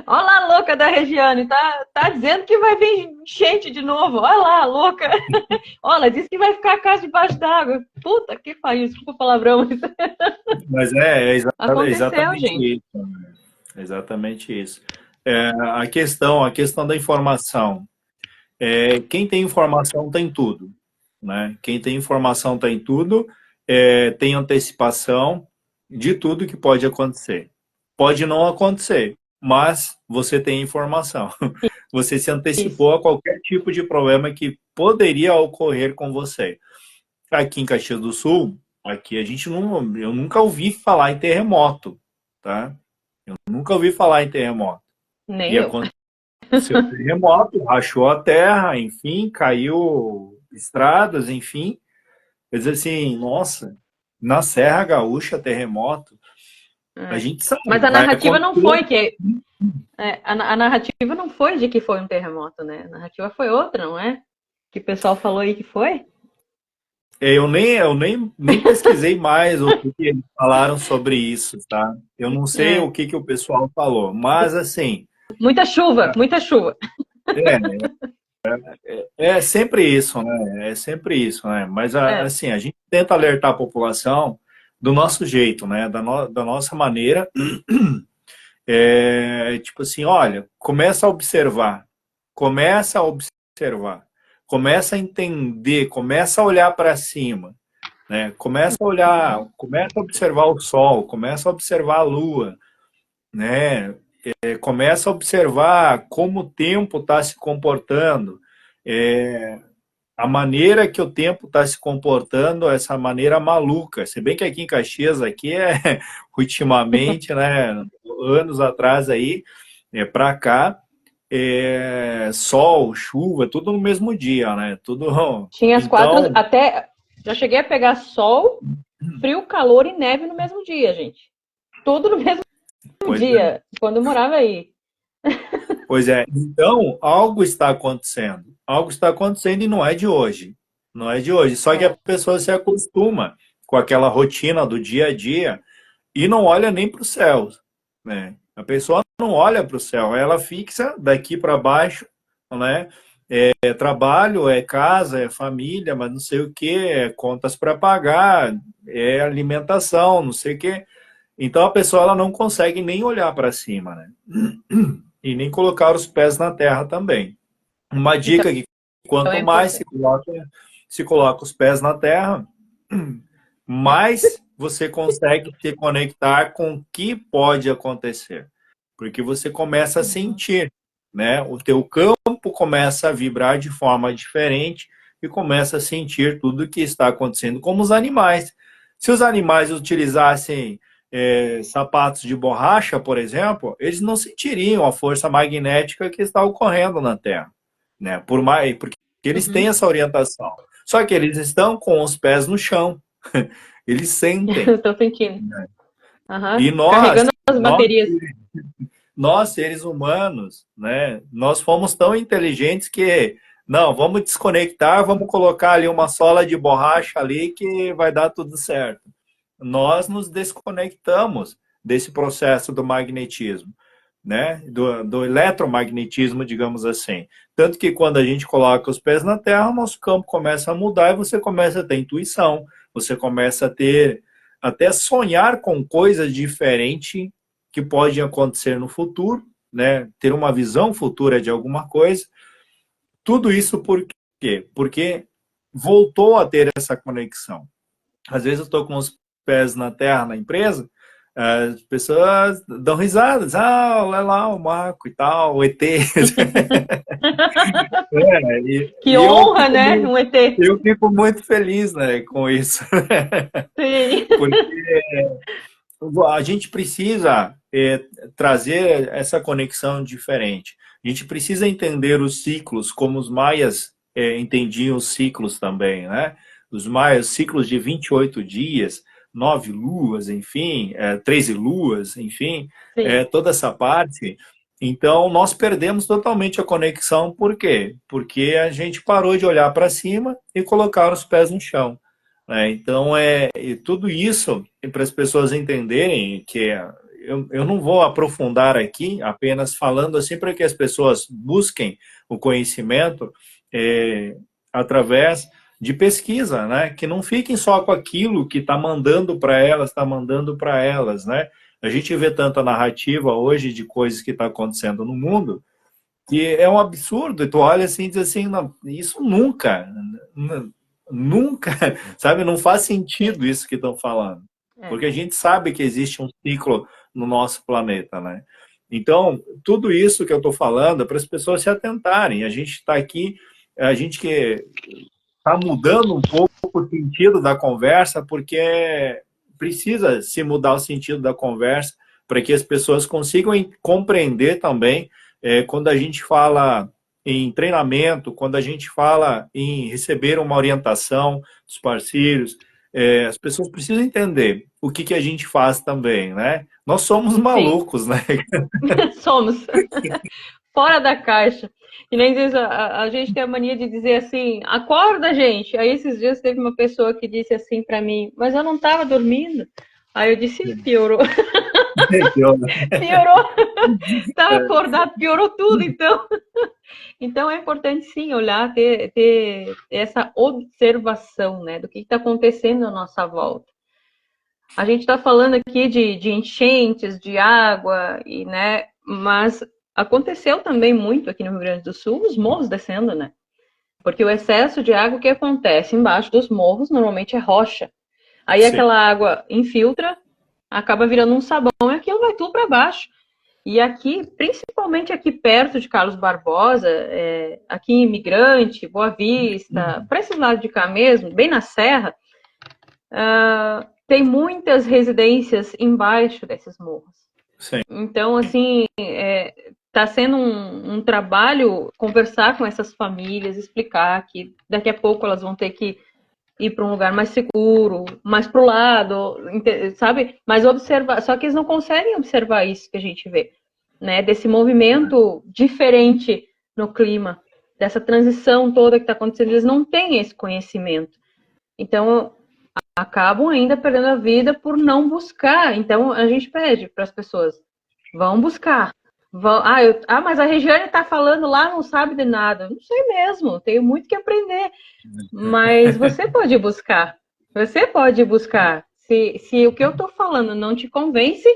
Speaker 2: Olha lá a louca da Regiane, tá dizendo que vai vir enchente de novo. Olha lá a louca. Olha, ela disse que vai ficar a casa debaixo d'água. Puta que pariu, desculpa o palavrão.
Speaker 1: mas
Speaker 2: Aconteceu,
Speaker 1: exatamente
Speaker 2: gente.
Speaker 1: isso. Né? Exatamente isso. A questão da informação. Quem tem informação tem tudo. Né? Quem tem informação tem tudo, tem antecipação de tudo que pode acontecer. Pode não acontecer, mas você tem informação. Você se
Speaker 2: Isso.
Speaker 1: antecipou a qualquer tipo de problema que poderia ocorrer com você. Aqui em Caxias do Sul, aqui a gente não, eu nunca ouvi falar em terremoto, tá? Eu nunca ouvi falar em terremoto.
Speaker 2: Nem
Speaker 1: E
Speaker 2: eu.
Speaker 1: aconteceu terremoto, rachou a terra, enfim, caiu estradas, enfim. Quer dizer assim, nossa, na Serra Gaúcha, terremoto, a
Speaker 2: É.
Speaker 1: gente sabe,
Speaker 2: Mas a
Speaker 1: vai
Speaker 2: narrativa não
Speaker 1: acontecer.
Speaker 2: foi que. A narrativa não foi de que foi um terremoto, né? A narrativa foi outra, não é? Que o pessoal falou aí que foi?
Speaker 1: Eu nem pesquisei mais o que eles falaram sobre isso, tá? Eu não sei
Speaker 2: É.
Speaker 1: o que o pessoal falou, mas assim,
Speaker 2: Muita chuva, muita chuva.
Speaker 1: é, é sempre isso, né? É sempre isso, né? Mas
Speaker 2: É.
Speaker 1: assim, a gente tenta alertar a população do nosso jeito, né? Da nossa maneira. Tipo assim, olha, começa a observar, começa a entender, começa a olhar para cima, né? Começa a observar o sol, começa a observar a lua, né? Começa a observar como o tempo está se comportando, é, a maneira que o tempo está se comportando, essa maneira maluca. Se bem que aqui em Caxias, aqui ultimamente, né, anos atrás aí, para cá, sol, chuva, tudo no mesmo dia, né? Tudo.
Speaker 2: Tinha as quatro,
Speaker 1: Então,
Speaker 2: até já cheguei a pegar sol, frio, calor e neve no mesmo dia, gente. Tudo no mesmo
Speaker 1: pois é.
Speaker 2: dia, quando eu morava aí.
Speaker 1: Pois é. Então, algo está acontecendo. Algo está acontecendo e não é de hoje. Não é de hoje. Só que a
Speaker 2: É.
Speaker 1: pessoa se acostuma com aquela rotina do dia a dia e não olha nem para o céu, né? A pessoa não olha para o céu, ela fixa daqui para baixo, né? É trabalho, é casa, é família, mas não sei o que, é contas para pagar, é alimentação, não sei o que. Então a pessoa ela não consegue nem olhar para cima, né? E nem colocar os pés na terra também. Uma
Speaker 2: Então
Speaker 1: dica que
Speaker 2: é
Speaker 1: quanto mais
Speaker 2: importante.
Speaker 1: se coloca os pés na terra, mais você consegue se conectar com o que pode acontecer. Porque você começa a
Speaker 2: Uhum.
Speaker 1: sentir, né? O teu campo começa a vibrar de forma diferente e começa a sentir tudo o que está acontecendo, como os animais. Se os animais utilizassem sapatos de borracha, por exemplo, eles não sentiriam a força magnética que está ocorrendo na Terra, né? Porque eles têm
Speaker 2: Uhum.
Speaker 1: essa orientação. Só que eles estão com os pés no chão. Eles sentem.
Speaker 2: Estou sentindo.
Speaker 1: E
Speaker 2: Uhum. Carregando as baterias.
Speaker 1: nós, seres humanos, né, nós fomos tão inteligentes que, não, vamos desconectar, vamos colocar ali uma sola de borracha ali que vai dar tudo certo. Nós nos desconectamos desse processo do magnetismo, né, do eletromagnetismo, digamos assim. Tanto que quando a gente coloca os pés na terra, o nosso campo começa a mudar e você começa a ter intuição, você começa a ter, até sonhar com coisas diferentes que podem acontecer no futuro, né, ter uma visão futura de alguma coisa. Tudo isso por quê? Porque voltou a ter essa conexão. Às vezes eu estou com os pés na terra, na empresa, as pessoas dão risadas, olha lá o Marco e tal, o ET.
Speaker 2: Que honra, né? Um ET.
Speaker 1: Eu fico muito feliz, né, com isso.
Speaker 2: Sim.
Speaker 1: Porque a gente precisa trazer essa conexão diferente. A gente precisa entender os ciclos, como os maias entendiam os ciclos também, né? Os maias, ciclos de 28 dias, 9 luas, enfim, 13 luas, enfim, toda essa parte. Então, nós perdemos totalmente a conexão. Por quê? Porque a gente parou de olhar para cima e colocar os pés no chão. Né? Então, tudo isso, para as pessoas entenderem que eu não vou aprofundar aqui, apenas falando assim para que as pessoas busquem o conhecimento através de pesquisa, né? Que não fiquem só com aquilo que está mandando para elas, né? A gente vê tanta narrativa hoje de coisas que está acontecendo no mundo que é um absurdo. E tu olha assim e diz assim, não, isso nunca, sabe? Não faz sentido isso que estão falando. Porque a gente sabe que existe um ciclo no nosso planeta, né? Então, tudo isso que eu estou falando é para as pessoas se atentarem. A gente está aqui, a gente que está mudando um pouco o sentido da conversa, porque precisa se mudar o sentido da conversa para que as pessoas consigam compreender também quando a gente fala em treinamento, quando a gente fala em receber uma orientação dos parceiros, as pessoas precisam entender o que a gente faz também, né? Nós somos malucos,
Speaker 2: Sim.
Speaker 1: né?
Speaker 2: Somos. Fora da caixa. E nem diz, a gente tem a mania de dizer assim, acorda, gente. Aí esses dias teve uma pessoa que disse assim para mim, mas eu não estava dormindo. Aí eu disse, piorou. Piorou. Estava acordado, piorou tudo, então. Então é importante sim olhar, ter essa observação, né, do que está acontecendo à nossa volta. A gente está falando aqui de enchentes, de água, né, mas aconteceu também muito aqui no Rio Grande do Sul, os morros descendo, né? Porque o excesso de água, o que acontece? Embaixo dos morros, normalmente é rocha. Aí
Speaker 1: Sim.
Speaker 2: aquela água infiltra, acaba virando um sabão e aquilo vai tudo para baixo. E aqui, principalmente aqui perto de Carlos Barbosa, aqui em Imigrante, Boa Vista, para esse lado de cá mesmo, bem na serra, tem muitas residências embaixo desses morros.
Speaker 1: Sim.
Speaker 2: Então, assim, está sendo um trabalho conversar com essas famílias, explicar que daqui a pouco elas vão ter que ir para um lugar mais seguro, mais para o lado, sabe? Mas observar, só que eles não conseguem observar isso que a gente vê, né? Desse movimento diferente no clima, dessa transição toda que está acontecendo, eles não têm esse conhecimento. Então, acabam ainda perdendo a vida por não buscar. Então, a gente pede para as pessoas, vão buscar. Mas a Regiane está falando lá, não sabe de nada. Não sei mesmo, tenho muito que aprender. Mas você pode buscar. Você pode buscar. Se o que eu estou falando não te convence,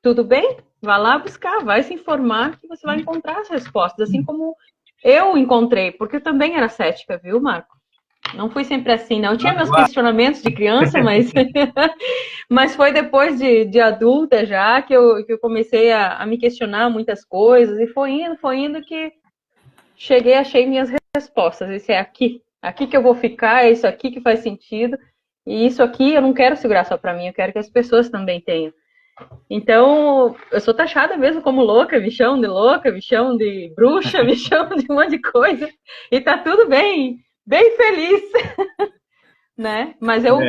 Speaker 2: tudo bem? Vá lá buscar, vai se informar que você vai encontrar as respostas. Assim como eu encontrei, porque eu também era cética, viu, Marco? Não fui sempre assim, não. Eu tinha meus questionamentos de criança, mas, mas foi depois de adulta já que eu comecei a me questionar muitas coisas. E foi indo que cheguei, achei minhas respostas. Esse é aqui que eu vou ficar, é isso aqui que faz sentido. E isso aqui eu não quero segurar só para mim, eu quero que as pessoas também tenham. Então, eu sou taxada mesmo como louca, me chamam de bruxa, me chamam de um monte de coisa. E tá tudo bem, bem feliz, né? Mas
Speaker 1: É,
Speaker 2: eu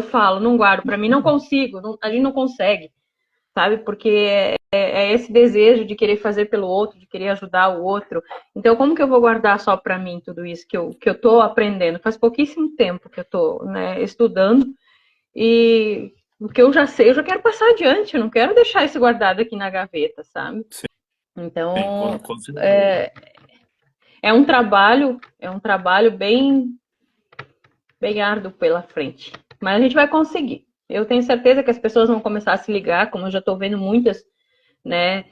Speaker 2: falo, não guardo para mim, não consigo, a gente não consegue, sabe? Porque é esse desejo de querer fazer pelo outro, de querer ajudar o outro. Então, como que eu vou guardar só para mim tudo isso que eu tô aprendendo? Faz pouquíssimo tempo que eu tô, né, estudando e o que eu já sei, eu já quero passar adiante, eu não quero deixar isso guardado aqui na gaveta, sabe?
Speaker 1: sim,
Speaker 2: Então,
Speaker 1: com certeza.
Speaker 2: é um trabalho bem árduo pela frente. Mas a gente vai conseguir. Eu tenho certeza que as pessoas vão começar a se ligar, como eu já estou vendo muitas, né,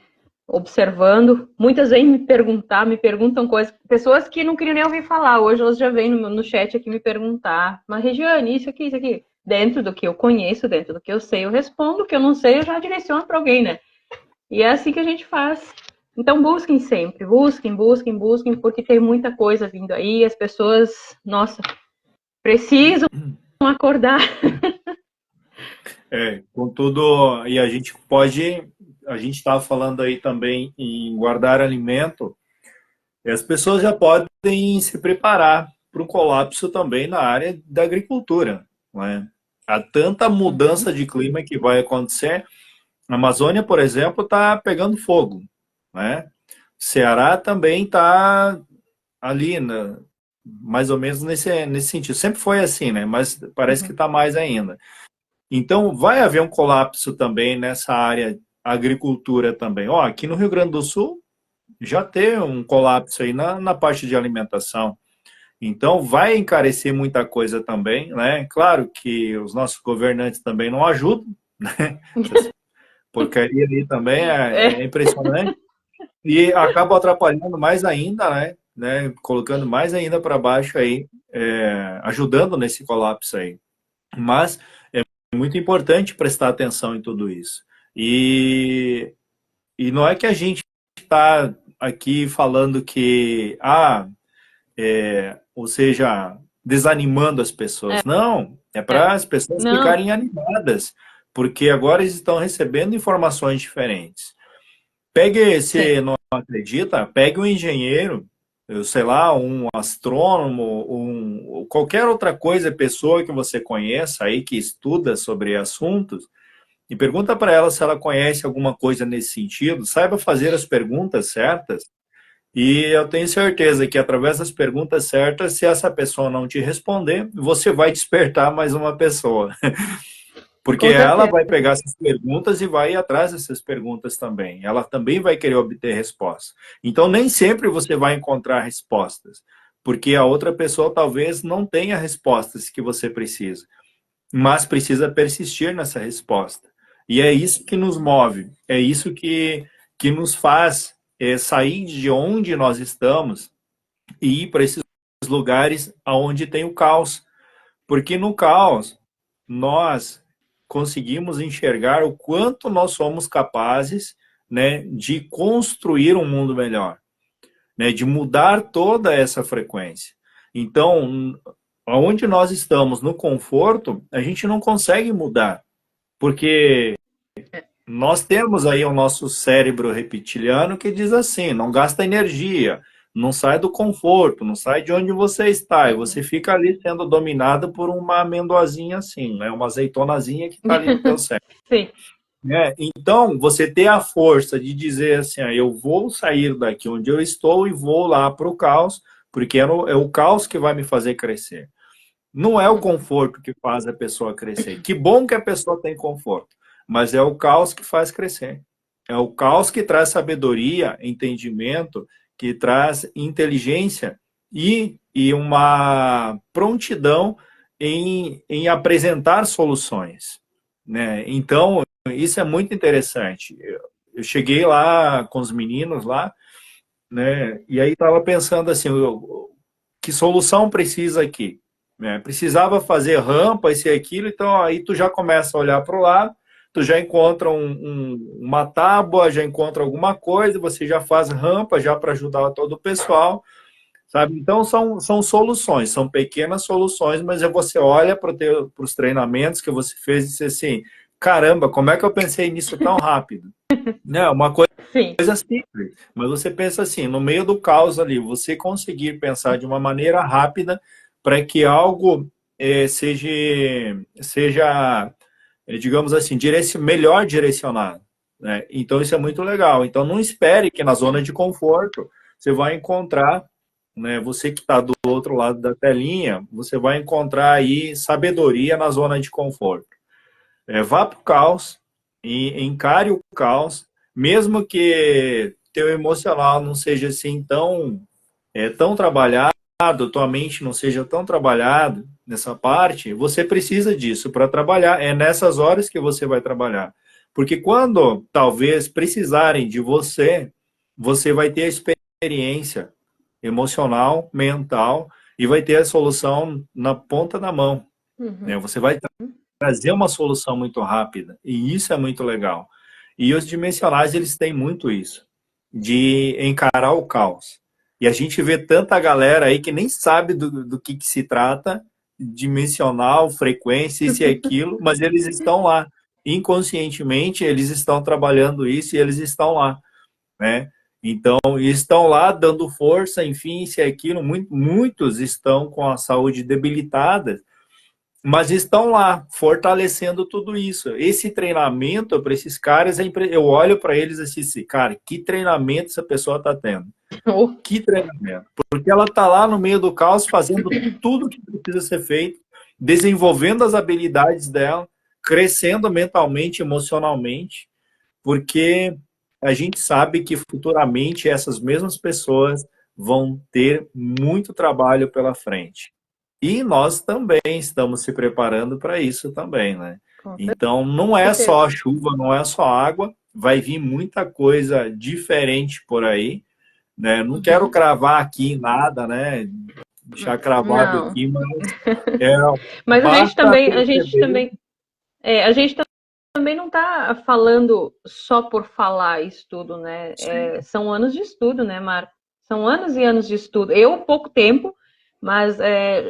Speaker 2: observando. Muitas vêm me perguntar, me perguntam coisas. Pessoas que não queriam nem ouvir falar. Hoje elas já vêm no chat aqui me perguntar. Mas, Regiane, isso aqui, isso aqui. Dentro do que eu conheço, dentro do que eu sei, eu respondo. O que eu não sei, eu já direciono para alguém, né? E é assim que a gente faz. Então busquem sempre, busquem, porque tem muita coisa vindo aí. As pessoas, nossa, precisam acordar.
Speaker 1: Contudo, e a gente estava falando aí também em guardar alimento, e as pessoas já podem se preparar para um colapso também na área da agricultura, não é? Há tanta mudança de clima que vai acontecer. A Amazônia, por exemplo, está pegando fogo, né? Ceará também está ali, mais ou menos nesse sentido. Sempre foi assim, né? Mas parece que
Speaker 2: Uhum.
Speaker 1: está mais ainda. Então, vai haver um colapso também nessa área agricultura também. Ó, aqui no Rio Grande do Sul já teve um colapso aí na parte de alimentação. Então, vai encarecer muita coisa também, né? Claro que os nossos governantes também não ajudam, né? Essas porcaria ali também é
Speaker 2: É,
Speaker 1: impressionante e acaba atrapalhando mais ainda, né? Colocando mais ainda para baixo aí, ajudando nesse colapso aí. Mas é muito importante prestar atenção em tudo isso. E, e não é que a gente está aqui falando que, ou seja, desanimando as pessoas. Não, é para as pessoas
Speaker 2: não,
Speaker 1: ficarem animadas, porque agora eles estão recebendo informações diferentes. Pegue,
Speaker 2: sim.
Speaker 1: se não acredita, pegue um engenheiro, eu sei lá, um astrônomo, qualquer outra coisa, pessoa que você conheça aí, que estuda sobre assuntos, e pergunta para ela se ela conhece alguma coisa nesse sentido, saiba fazer as perguntas certas, e eu tenho certeza que através das perguntas certas, se essa pessoa não te responder, você vai despertar mais uma pessoa. Porque
Speaker 2: Com
Speaker 1: ela
Speaker 2: certeza.
Speaker 1: vai pegar essas perguntas e vai ir atrás dessas perguntas também. Ela também vai querer obter respostas. Então, nem sempre você vai encontrar respostas, porque a outra pessoa talvez não tenha respostas que você precisa, mas precisa persistir nessa resposta. E é isso que nos move, é isso que nos faz sair de onde nós estamos e ir para esses lugares onde tem o caos. Porque no caos, nós conseguimos enxergar o quanto nós somos capazes, né, de construir um mundo melhor, né, de mudar toda essa frequência. Então, onde nós estamos no conforto, a gente não consegue mudar, porque nós temos aí o nosso cérebro reptiliano que diz assim: não gasta energia, não sai do conforto, não sai de onde você está, e você fica ali sendo dominado por uma amendoazinha assim, né? Uma azeitonazinha que está ali no teu cérebro.
Speaker 2: Sim.
Speaker 1: Né? Então, você ter a força de dizer assim: eu vou sair daqui onde eu estou e vou lá para o caos, porque é o caos que vai me fazer crescer. Não é o conforto que faz a pessoa crescer. Que bom que a pessoa tem conforto, mas é o caos que faz crescer. É o caos que traz sabedoria, entendimento, que traz inteligência e uma prontidão em apresentar soluções. Né? Então, isso é muito interessante. Eu cheguei lá com os meninos lá, né? E aí estava pensando assim, que solução precisa aqui? Né? Precisava fazer rampa, esse e aquilo, então aí tu já começa a olhar para o lado, tu já encontra uma tábua, já encontra alguma coisa, você já faz rampa já para ajudar todo o pessoal, sabe? Então são soluções, são pequenas soluções, mas você olha para os treinamentos que você fez e diz assim, caramba, como é que eu pensei nisso tão rápido? Né? Uma coisa
Speaker 2: Sim.
Speaker 1: simples, mas você pensa assim, no meio do caos ali, você conseguir pensar de uma maneira rápida para que algo seja, digamos assim, melhor direcionado. Né? Então isso é muito legal. Então não espere que na zona de conforto você vai encontrar, né, você que está do outro lado da telinha, você vai encontrar aí sabedoria na zona de conforto. Vá para o caos, e encare o caos, mesmo que teu emocional não seja assim tão trabalhado, tua mente não seja tão trabalhado nessa parte, você precisa disso para trabalhar. É nessas horas que você vai trabalhar. Porque quando talvez precisarem de você, você vai ter a experiência emocional, mental, e vai ter a solução na ponta da mão. Né?
Speaker 2: Uhum.
Speaker 1: Você vai trazer uma solução muito rápida, e isso é muito legal. E os dimensionais, eles têm muito isso, de encarar o caos. E a gente vê tanta galera aí que nem sabe do que se trata, dimensional, frequência, isso e aquilo, mas eles estão lá. Inconscientemente, eles estão trabalhando isso e eles estão lá, né? Então, estão lá dando força, enfim, isso e aquilo. Muitos estão com a saúde debilitada, mas estão lá, fortalecendo tudo isso. Esse treinamento para esses caras, eu olho para eles assim, cara, que treinamento essa pessoa está tendo? Que treinamento? Porque ela está lá no meio do caos, fazendo tudo que precisa ser feito, desenvolvendo as habilidades dela, crescendo mentalmente, emocionalmente, porque a gente sabe que futuramente essas mesmas pessoas vão ter muito trabalho pela frente. E nós também estamos se preparando para isso também, né?
Speaker 2: Com
Speaker 1: Então, não é
Speaker 2: certeza.
Speaker 1: só chuva, não é só água, vai vir muita coisa diferente por aí, né? Não quero
Speaker 2: Uhum.
Speaker 1: cravar aqui nada, né? Deixar cravado
Speaker 2: Não.
Speaker 1: aqui, mas é,
Speaker 2: Mas
Speaker 1: basta
Speaker 2: a gente
Speaker 1: perceber.
Speaker 2: também, a gente também não está falando só por falar isso tudo, né? São anos de estudo, né, Marco? São anos e anos de estudo. Eu, pouco tempo, mas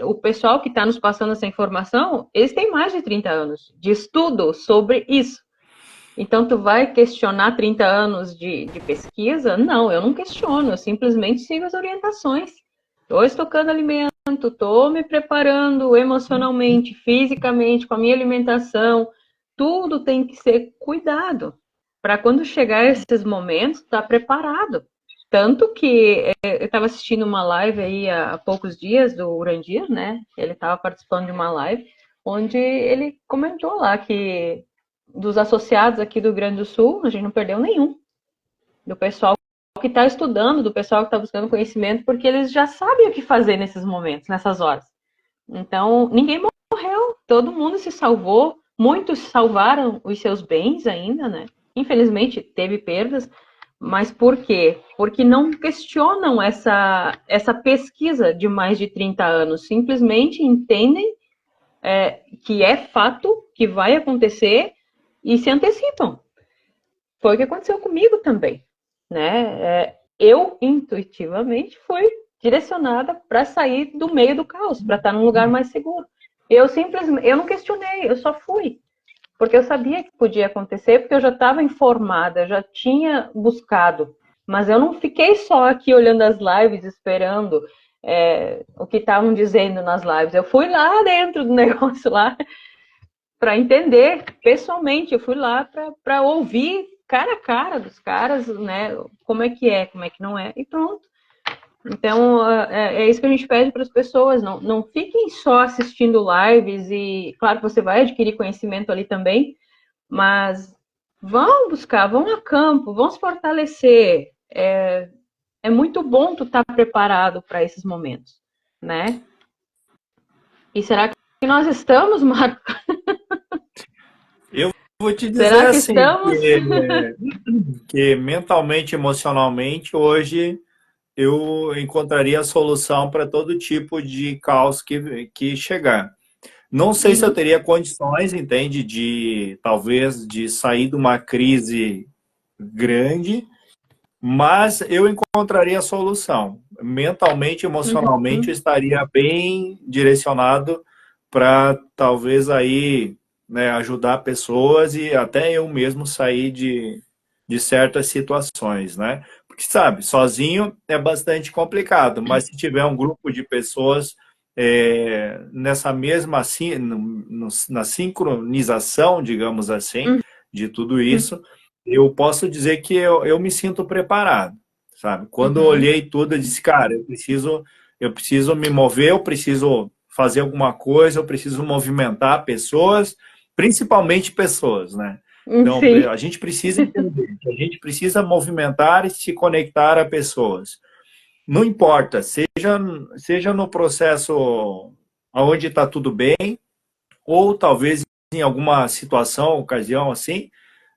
Speaker 2: o pessoal que está nos passando essa informação, eles têm mais de 30 anos de estudo sobre isso. Então, tu vai questionar 30 anos de pesquisa? Não, eu não questiono, eu simplesmente sigo as orientações. Estou estocando alimento, estou me preparando emocionalmente, fisicamente, com a minha alimentação. Tudo tem que ser cuidado para quando chegar esses momentos, estar tá preparado. Tanto que eu estava assistindo uma live aí há poucos dias do Urandir, né? Ele estava participando de uma live onde ele comentou lá que dos associados aqui do Rio Grande do Sul, a gente não perdeu nenhum. Do pessoal que está estudando, do pessoal que está buscando conhecimento, porque eles já sabem o que fazer nesses momentos, nessas horas. Então, ninguém morreu, todo mundo se salvou, muitos salvaram os seus bens ainda, né? Infelizmente, teve perdas, mas por quê? Porque não questionam essa pesquisa de mais de 30 anos, simplesmente entendem que é fato, que vai acontecer e se antecipam. Foi o que aconteceu comigo também, né? Eu intuitivamente fui direcionada para sair do meio do caos, para estar num lugar mais seguro. Eu não questionei, eu só fui, porque eu sabia que podia acontecer, porque eu já estava informada, já tinha buscado, mas eu não fiquei só aqui olhando as lives, esperando o que estavam dizendo nas lives. Eu fui lá dentro do negócio lá para entender pessoalmente. Eu fui lá para ouvir cara a cara dos caras, né? Como é que não é, e pronto. Então, é isso que a gente pede para as pessoas. Não fiquem só assistindo lives e, claro, você vai adquirir conhecimento ali também, mas vão buscar, vão a campo, vão se fortalecer. É muito bom tu estar preparado para esses momentos, né? E será que nós estamos, Marco?
Speaker 1: Eu vou te dizer
Speaker 2: Será que
Speaker 1: assim,
Speaker 2: estamos?
Speaker 1: que mentalmente, emocionalmente, hoje eu encontraria a solução para todo tipo de caos que chegar. Não sei se eu
Speaker 2: Uhum,
Speaker 1: teria condições, entende, de talvez de sair de uma crise grande, mas eu encontraria a solução. Mentalmente, emocionalmente, eu
Speaker 2: uhum,
Speaker 1: estaria bem direcionado para talvez aí, né, ajudar pessoas e até eu mesmo sair de certas situações, né? Porque, sabe, sozinho é bastante complicado, mas se tiver um grupo de pessoas nessa mesma, na sincronização, digamos assim, de tudo
Speaker 2: uhum,
Speaker 1: isso, eu posso dizer que eu me sinto preparado, sabe? Quando eu
Speaker 2: uhum.
Speaker 1: olhei tudo, eu disse, cara, eu preciso me mover, eu preciso fazer alguma coisa, eu preciso movimentar pessoas, principalmente pessoas, né? Então,
Speaker 2: Sim,
Speaker 1: a gente precisa entender que a gente precisa movimentar e se conectar a pessoas. Não importa, seja no processo onde está tudo bem, ou talvez em alguma situação, ocasião assim,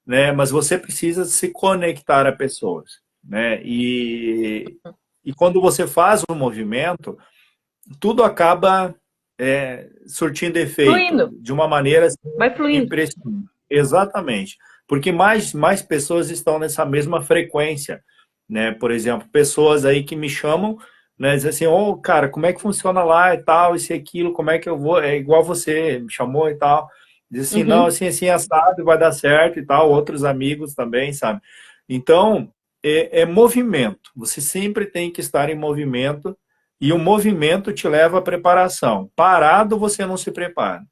Speaker 1: né? Mas você precisa se conectar a pessoas, né? E quando você faz o movimento, tudo acaba surtindo efeito
Speaker 2: fluindo,
Speaker 1: de uma maneira assim,
Speaker 2: vai fluindo.
Speaker 1: impressionante. Exatamente, porque mais pessoas estão nessa mesma frequência, né? Por exemplo, pessoas aí que me chamam, né? Dizem assim, ô, cara, como é que funciona lá e tal, isso e aquilo, como é que eu vou? É igual você me chamou e tal. Diz assim, não,
Speaker 2: Uhum.
Speaker 1: assim, assim, assado, vai dar certo e tal. Outros amigos também, sabe? Então, é movimento. Você sempre tem que estar em movimento e o movimento te leva à preparação. Parado, você não se prepara.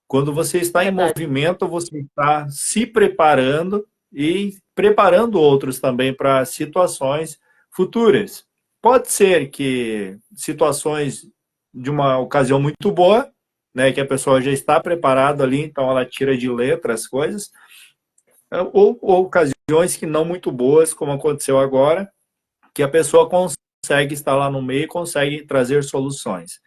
Speaker 1: Quando você está em
Speaker 2: Verdade.
Speaker 1: movimento, você está se preparando e preparando outros também para situações futuras. Pode ser que situações de uma ocasião muito boa, né, que a pessoa já está preparada ali, então ela tira de letra as coisas, ou ocasiões que não muito boas, como aconteceu agora, que a pessoa consegue estar lá no meio e consegue trazer soluções,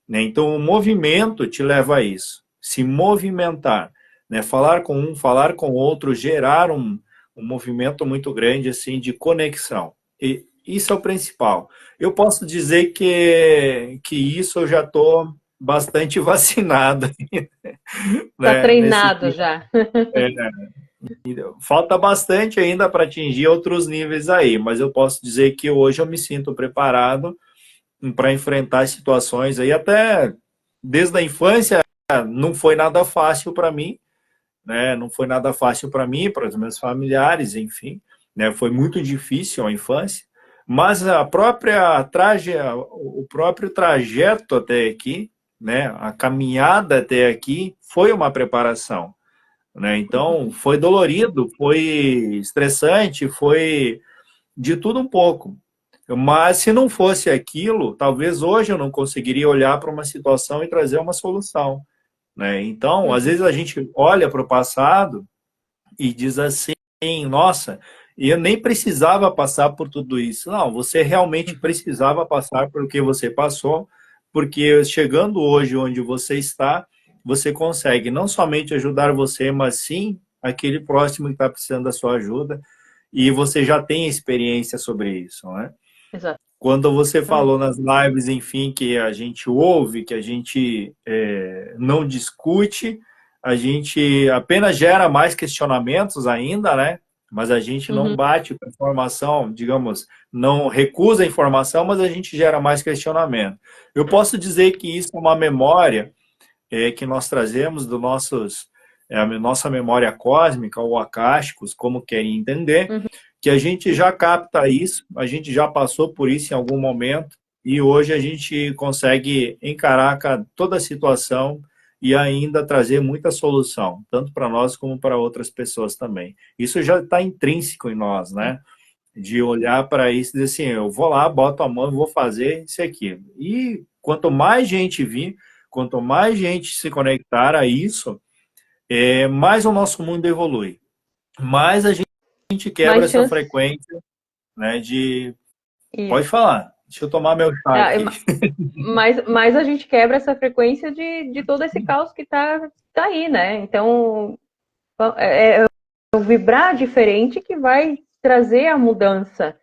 Speaker 1: né? Então, o movimento te leva a isso, se movimentar, né? Falar com um, falar com outro, gerar um movimento muito grande assim de conexão. E isso é o principal. Eu posso dizer que isso eu já estou bastante vacinado,
Speaker 2: Tá
Speaker 1: né? Nesse
Speaker 2: treinado já.
Speaker 1: falta bastante ainda para atingir outros níveis aí, mas eu posso dizer que hoje eu me sinto preparado para enfrentar situações aí até desde a infância não foi nada fácil para mim, né? Não foi nada fácil para mim, para os meus familiares, enfim, né? Foi muito difícil a infância, mas o próprio trajeto até aqui, né? A caminhada até aqui foi uma preparação, né? Então foi dolorido, foi estressante, foi de tudo um pouco. Mas se não fosse aquilo, talvez hoje eu não conseguiria olhar para uma situação e trazer uma solução, né? Então, às vezes
Speaker 2: Uhum,
Speaker 1: a gente olha para o passado e diz assim, nossa, eu nem precisava passar por tudo isso. Não, você realmente
Speaker 2: uhum.
Speaker 1: precisava passar por o que você passou, porque chegando hoje onde você está, você consegue não somente ajudar você, mas sim aquele próximo que está precisando da sua ajuda, e você já tem experiência sobre isso, né? Quando você falou
Speaker 2: Exatamente.
Speaker 1: nas lives, enfim, que a gente ouve, que a gente não discute, a gente apenas gera mais questionamentos ainda, né? Mas a gente não
Speaker 2: Uhum.
Speaker 1: bate com a informação, digamos, não recusa a informação, mas a gente gera mais questionamento. Eu posso dizer que isso é uma memória que nós trazemos do a nossa memória cósmica ou acásticos, como querem entender,
Speaker 2: Uhum.
Speaker 1: que a gente já capta isso, a gente já passou por isso em algum momento e hoje a gente consegue encarar toda a situação e ainda trazer muita solução, tanto para nós como para outras pessoas também. Isso já está intrínseco em nós, né? De olhar para isso e dizer assim, eu vou lá, boto a mão e vou fazer isso aqui. E quanto mais gente vir, quanto mais gente se conectar a isso, mais o nosso mundo evolui. Mais a gente quebra
Speaker 2: Mais
Speaker 1: essa
Speaker 2: chance.
Speaker 1: frequência, né, de... Pode
Speaker 2: Isso.
Speaker 1: falar. Deixa eu tomar meu chá
Speaker 2: É,
Speaker 1: aqui.
Speaker 2: mas a gente quebra essa frequência de todo esse caos que tá aí, né? Então, é o vibrar diferente que vai trazer a mudança.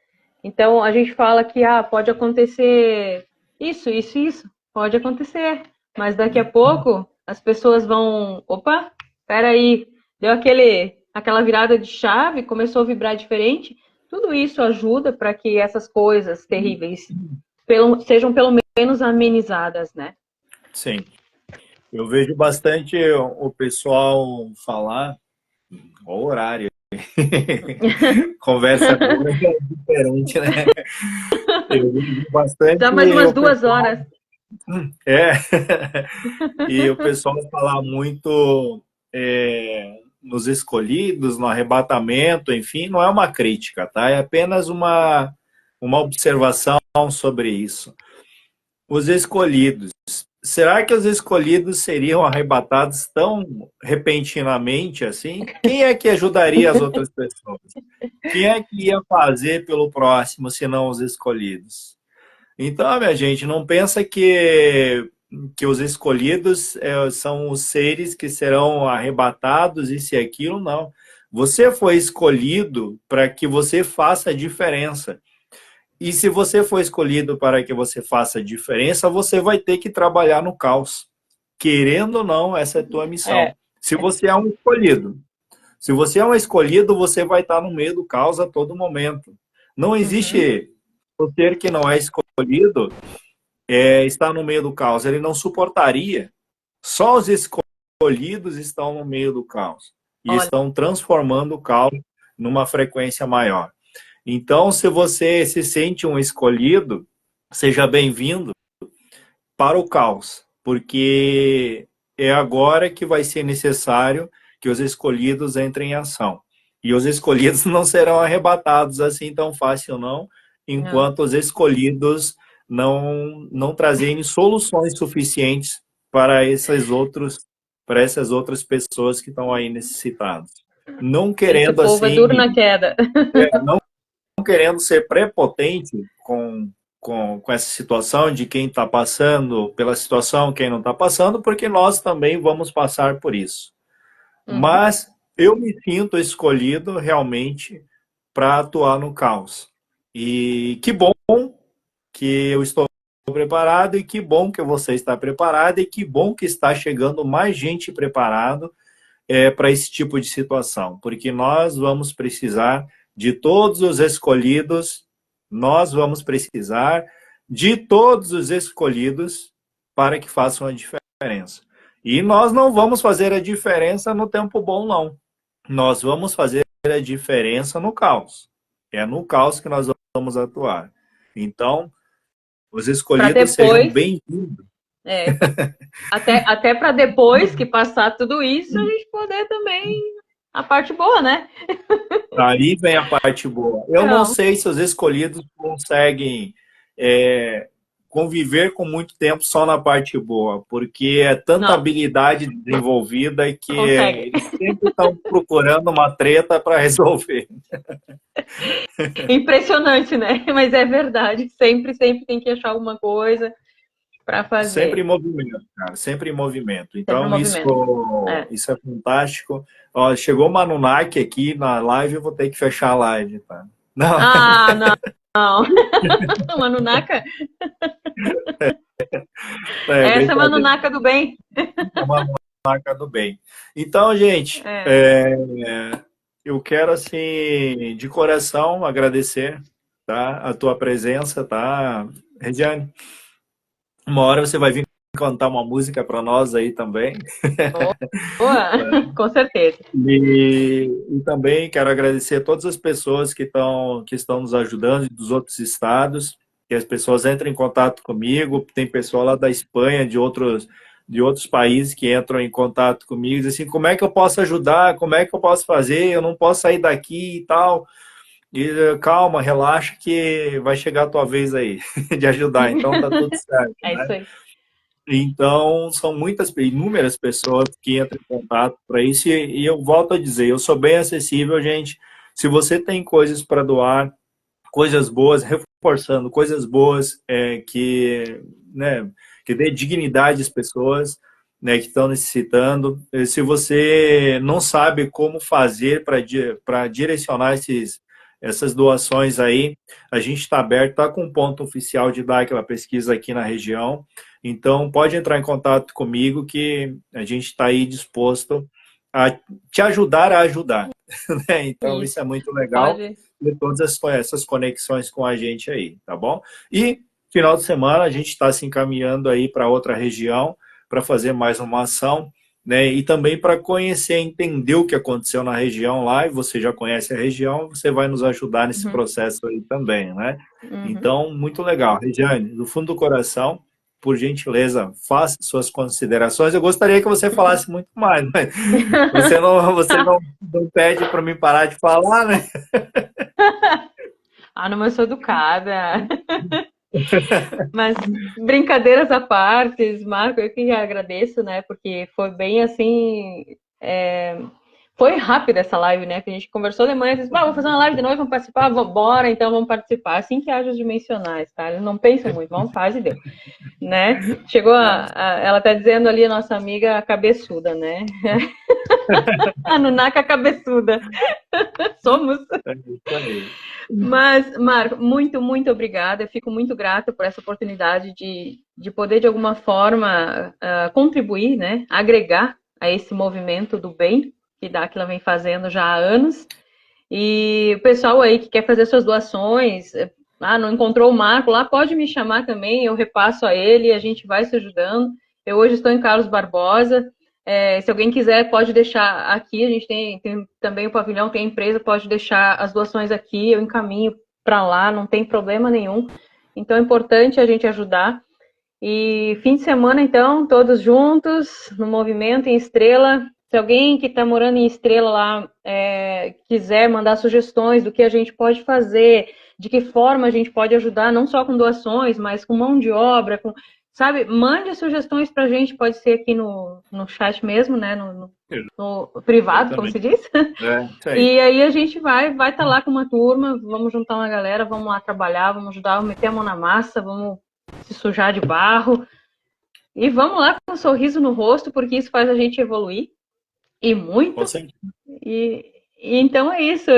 Speaker 2: Então, a gente fala que pode acontecer isso, isso, isso. Pode acontecer. Mas daqui a pouco, as pessoas vão... Opa, peraí. Deu aquela virada de chave, começou a vibrar diferente. Tudo isso ajuda para que essas coisas terríveis sejam pelo menos amenizadas, né?
Speaker 1: Sim. Eu vejo bastante o pessoal falar, o horário, conversa agora é diferente, né? Eu vejo
Speaker 2: Já
Speaker 1: bastante
Speaker 2: mais umas
Speaker 1: o
Speaker 2: 2 horas.
Speaker 1: pessoal, é, e o pessoal falar muito nos escolhidos, no arrebatamento, enfim, não é uma crítica, tá? É apenas uma observação sobre isso. Os escolhidos. Será que os escolhidos seriam arrebatados tão repentinamente assim? Quem é que ajudaria as outras pessoas? Quem é que ia fazer pelo próximo, se não os escolhidos? Então, minha gente, não pensa que os escolhidos são os seres que serão arrebatados, isso e aquilo, não. Você foi escolhido para que você faça a diferença. E se você for escolhido para que você faça a diferença, você vai ter que trabalhar no caos. Querendo ou não, essa é a tua missão.
Speaker 2: É.
Speaker 1: Se você é um escolhido, se você é um escolhido, você vai estar no meio do caos a todo momento. Não
Speaker 2: Uhum.
Speaker 1: existe o ser que não é escolhido estar no meio do caos. Ele não suportaria. Só os escolhidos estão no meio do caos e
Speaker 2: Olha,
Speaker 1: estão transformando o caos numa frequência maior. Então, se você se sente um escolhido, seja bem-vindo para o caos, porque é agora que vai ser necessário que os escolhidos entrem em ação. E os escolhidos não serão arrebatados assim tão fácil, não,
Speaker 2: não.
Speaker 1: enquanto os escolhidos não trazerem soluções suficientes para essas outras pessoas que estão aí necessitadas. Não
Speaker 2: Esse
Speaker 1: querendo
Speaker 2: povo é duro
Speaker 1: assim,
Speaker 2: na queda.
Speaker 1: não querendo ser prepotente com essa situação de quem está passando pela situação, quem não está passando, porque nós também vamos passar por isso.
Speaker 2: Uhum.
Speaker 1: Mas eu me sinto escolhido realmente para atuar no caos. E que bom que eu estou preparado e que bom que você está preparado e que bom que está chegando mais gente preparado para esse tipo de situação, porque nós vamos precisar de todos os escolhidos, nós vamos precisar de todos os escolhidos para que façam a diferença. E nós não vamos fazer a diferença no tempo bom, não. Nós vamos fazer a diferença no caos. É no caos que nós vamos atuar. Então, os
Speaker 2: Para
Speaker 1: escolhidos sejam
Speaker 2: depois,
Speaker 1: bem-vindos.
Speaker 2: é, até para depois que passar tudo isso, a gente poder também a parte boa, né?
Speaker 1: Aí vem a parte boa. Eu não
Speaker 2: Então,
Speaker 1: sei se os escolhidos conseguem é, conviver com muito tempo só na parte boa, porque é tanta
Speaker 2: não,
Speaker 1: habilidade desenvolvida que
Speaker 2: consegue.
Speaker 1: eles sempre estão procurando uma treta para resolver.
Speaker 2: Impressionante, né? Mas é verdade. Sempre, sempre tem que achar alguma coisa para
Speaker 1: Sempre em
Speaker 2: fazer.
Speaker 1: movimento, cara, sempre em movimento.
Speaker 2: Sempre no
Speaker 1: Então,
Speaker 2: movimento. É.
Speaker 1: isso é fantástico. Ó, chegou o Manunak aqui na live, eu vou ter que fechar a live, tá? Não,
Speaker 2: Ah, não. Manunaka? Essa é
Speaker 1: brincadeira.
Speaker 2: Manunaka do bem.
Speaker 1: Uma marca do bem. Então, gente,
Speaker 2: É.
Speaker 1: eu quero, assim, de coração agradecer, tá, a tua presença, tá, Regiane? Uma hora você vai vir cantar uma música para nós aí também.
Speaker 2: Boa, com certeza.
Speaker 1: E também quero agradecer a todas as pessoas que estão nos ajudando dos outros estados, que as pessoas entrem em contato comigo. Tem pessoal lá da Espanha, de outros países que entram em contato comigo, dizem assim, como é que eu posso ajudar? Como é que eu posso fazer? Eu não posso sair daqui e tal. E calma, relaxa que vai chegar a tua vez aí de ajudar. Então tá tudo certo,
Speaker 2: É isso
Speaker 1: né?
Speaker 2: aí.
Speaker 1: Então, são inúmeras pessoas que entram em contato para isso, e eu volto a dizer, eu sou bem acessível, gente. Se você tem coisas para doar, coisas boas, reforçando, coisas boas né, que dê dignidade às pessoas, né, que estão necessitando. Se você não sabe como fazer para direcionar essas doações aí, a gente está aberto, está com um ponto oficial de dar aquela pesquisa aqui na região, então pode entrar em contato comigo que a gente está aí disposto a te ajudar a ajudar, né? Então isso é muito legal,
Speaker 2: Pode.
Speaker 1: ter todas essas conexões com a gente aí, tá bom? E final de semana a gente está se encaminhando aí para outra região para fazer mais uma ação, né? E também para conhecer, entender o que aconteceu na região lá, e você já conhece a região, você vai nos ajudar nesse
Speaker 2: Uhum,
Speaker 1: processo aí também, né?
Speaker 2: uhum.
Speaker 1: Então, muito legal. Regiane, do fundo do coração, por gentileza, faça suas considerações. Eu gostaria que você falasse muito mais, mas você não pede para mim parar de falar, né?
Speaker 2: Ah, não, mas eu sou educada. Mas brincadeiras à parte, Marco, eu que agradeço, né? Porque foi bem assim. Foi rápida essa live, né? Que a gente conversou de manhã e disse, vou fazer uma live de noite, vamos participar? Bora, então vamos participar. Assim que haja os dimensionais, tá? Eles não pensam muito, vamos, faz e deu. Né? Chegou ela tá dizendo ali, a nossa amiga cabeçuda, né? A Nunaka cabeçuda. Somos.
Speaker 1: É isso aí.
Speaker 2: Mas, Marco, muito, muito obrigada. Eu fico muito grata por essa oportunidade de poder, de alguma forma, contribuir, né? Agregar a esse movimento do bem que Dáquila vem fazendo já há anos. E o pessoal aí que quer fazer suas doações, não encontrou o Marco lá, pode me chamar também, eu repasso a ele e a gente vai se ajudando. Eu hoje estou em Carlos Barbosa. Se alguém quiser, pode deixar aqui. A gente tem também o pavilhão, tem a empresa, pode deixar as doações aqui, eu encaminho para lá, não tem problema nenhum. Então é importante a gente ajudar. E fim de semana, então, todos juntos, no movimento em Estrela. Se alguém que está morando em Estrela lá quiser mandar sugestões do que a gente pode fazer, de que forma a gente pode ajudar, não só com doações, mas com mão de obra, sabe? Mande sugestões para a gente, pode ser aqui no chat mesmo, né? No privado, como se
Speaker 1: Exatamente.
Speaker 2: diz.
Speaker 1: Isso aí.
Speaker 2: E aí a gente vai estar lá com uma turma, vamos juntar uma galera, vamos lá trabalhar, vamos ajudar, vamos meter a mão na massa, vamos se sujar de barro. E vamos lá com um sorriso no rosto, porque isso faz a gente evoluir. E muito. E então é isso.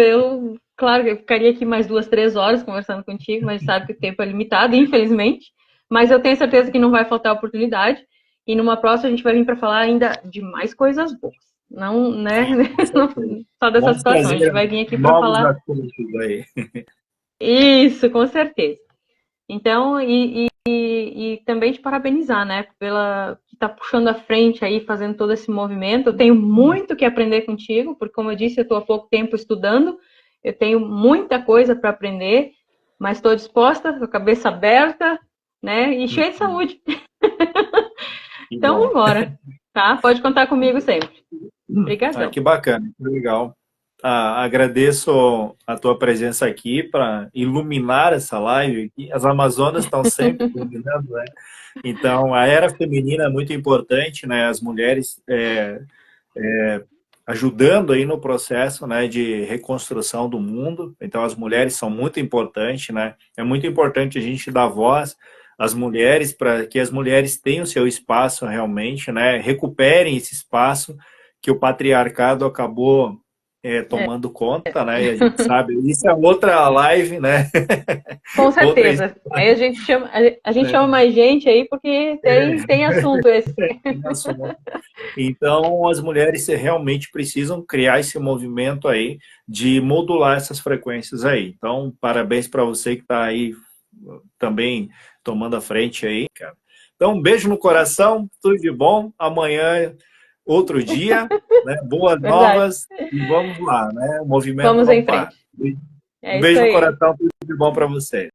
Speaker 2: Claro que eu ficaria aqui mais 2, 3 horas conversando contigo, mas sabe que o tempo é limitado, infelizmente. Mas eu tenho certeza que não vai faltar oportunidade. E numa próxima a gente vai vir para falar ainda de mais coisas boas. Não, né? Não só dessa
Speaker 1: Vamos
Speaker 2: situação. A gente
Speaker 1: trazer
Speaker 2: vai vir aqui para
Speaker 1: novos
Speaker 2: falar.
Speaker 1: assuntos aí.
Speaker 2: Isso, com certeza. Então, e também te parabenizar, né, pela que tá puxando à frente aí, fazendo todo esse movimento. Eu tenho muito que aprender contigo, porque como eu disse, eu estou há pouco tempo estudando, eu tenho muita coisa para aprender, mas estou disposta, com a cabeça aberta, né, e cheia de saúde.
Speaker 1: Que
Speaker 2: Então,
Speaker 1: bom.
Speaker 2: vamos embora, tá? Pode contar comigo sempre. Obrigadão.
Speaker 1: Que bacana, que legal. Agradeço a tua presença aqui para iluminar essa live aqui. As Amazonas estão sempre iluminando, né? Então, a era feminina é muito importante, né? As mulheres ajudando aí no processo, né, de reconstrução do mundo. Então, as mulheres são muito importantes, né? É muito importante a gente dar voz às mulheres para que as mulheres tenham seu espaço realmente, né? Recuperem esse espaço que o patriarcado acabou tomando conta, né? E a gente sabe, isso é outra live, né?
Speaker 2: Com
Speaker 1: Outra
Speaker 2: certeza. Aí a gente chama mais gente aí porque tem assunto esse.
Speaker 1: história. Então, as mulheres realmente precisam criar esse movimento aí de modular essas frequências aí. Então, parabéns para você que está aí também tomando a frente aí, cara. Então, um beijo no coração, tudo de bom. Amanhã, outro dia, né? Boas
Speaker 2: Verdade.
Speaker 1: novas e vamos lá, né? O movimento
Speaker 2: Vamos
Speaker 1: não
Speaker 2: em
Speaker 1: para.
Speaker 2: frente. É
Speaker 1: Um
Speaker 2: isso
Speaker 1: beijo no
Speaker 2: aí.
Speaker 1: coração, tudo de bom para você.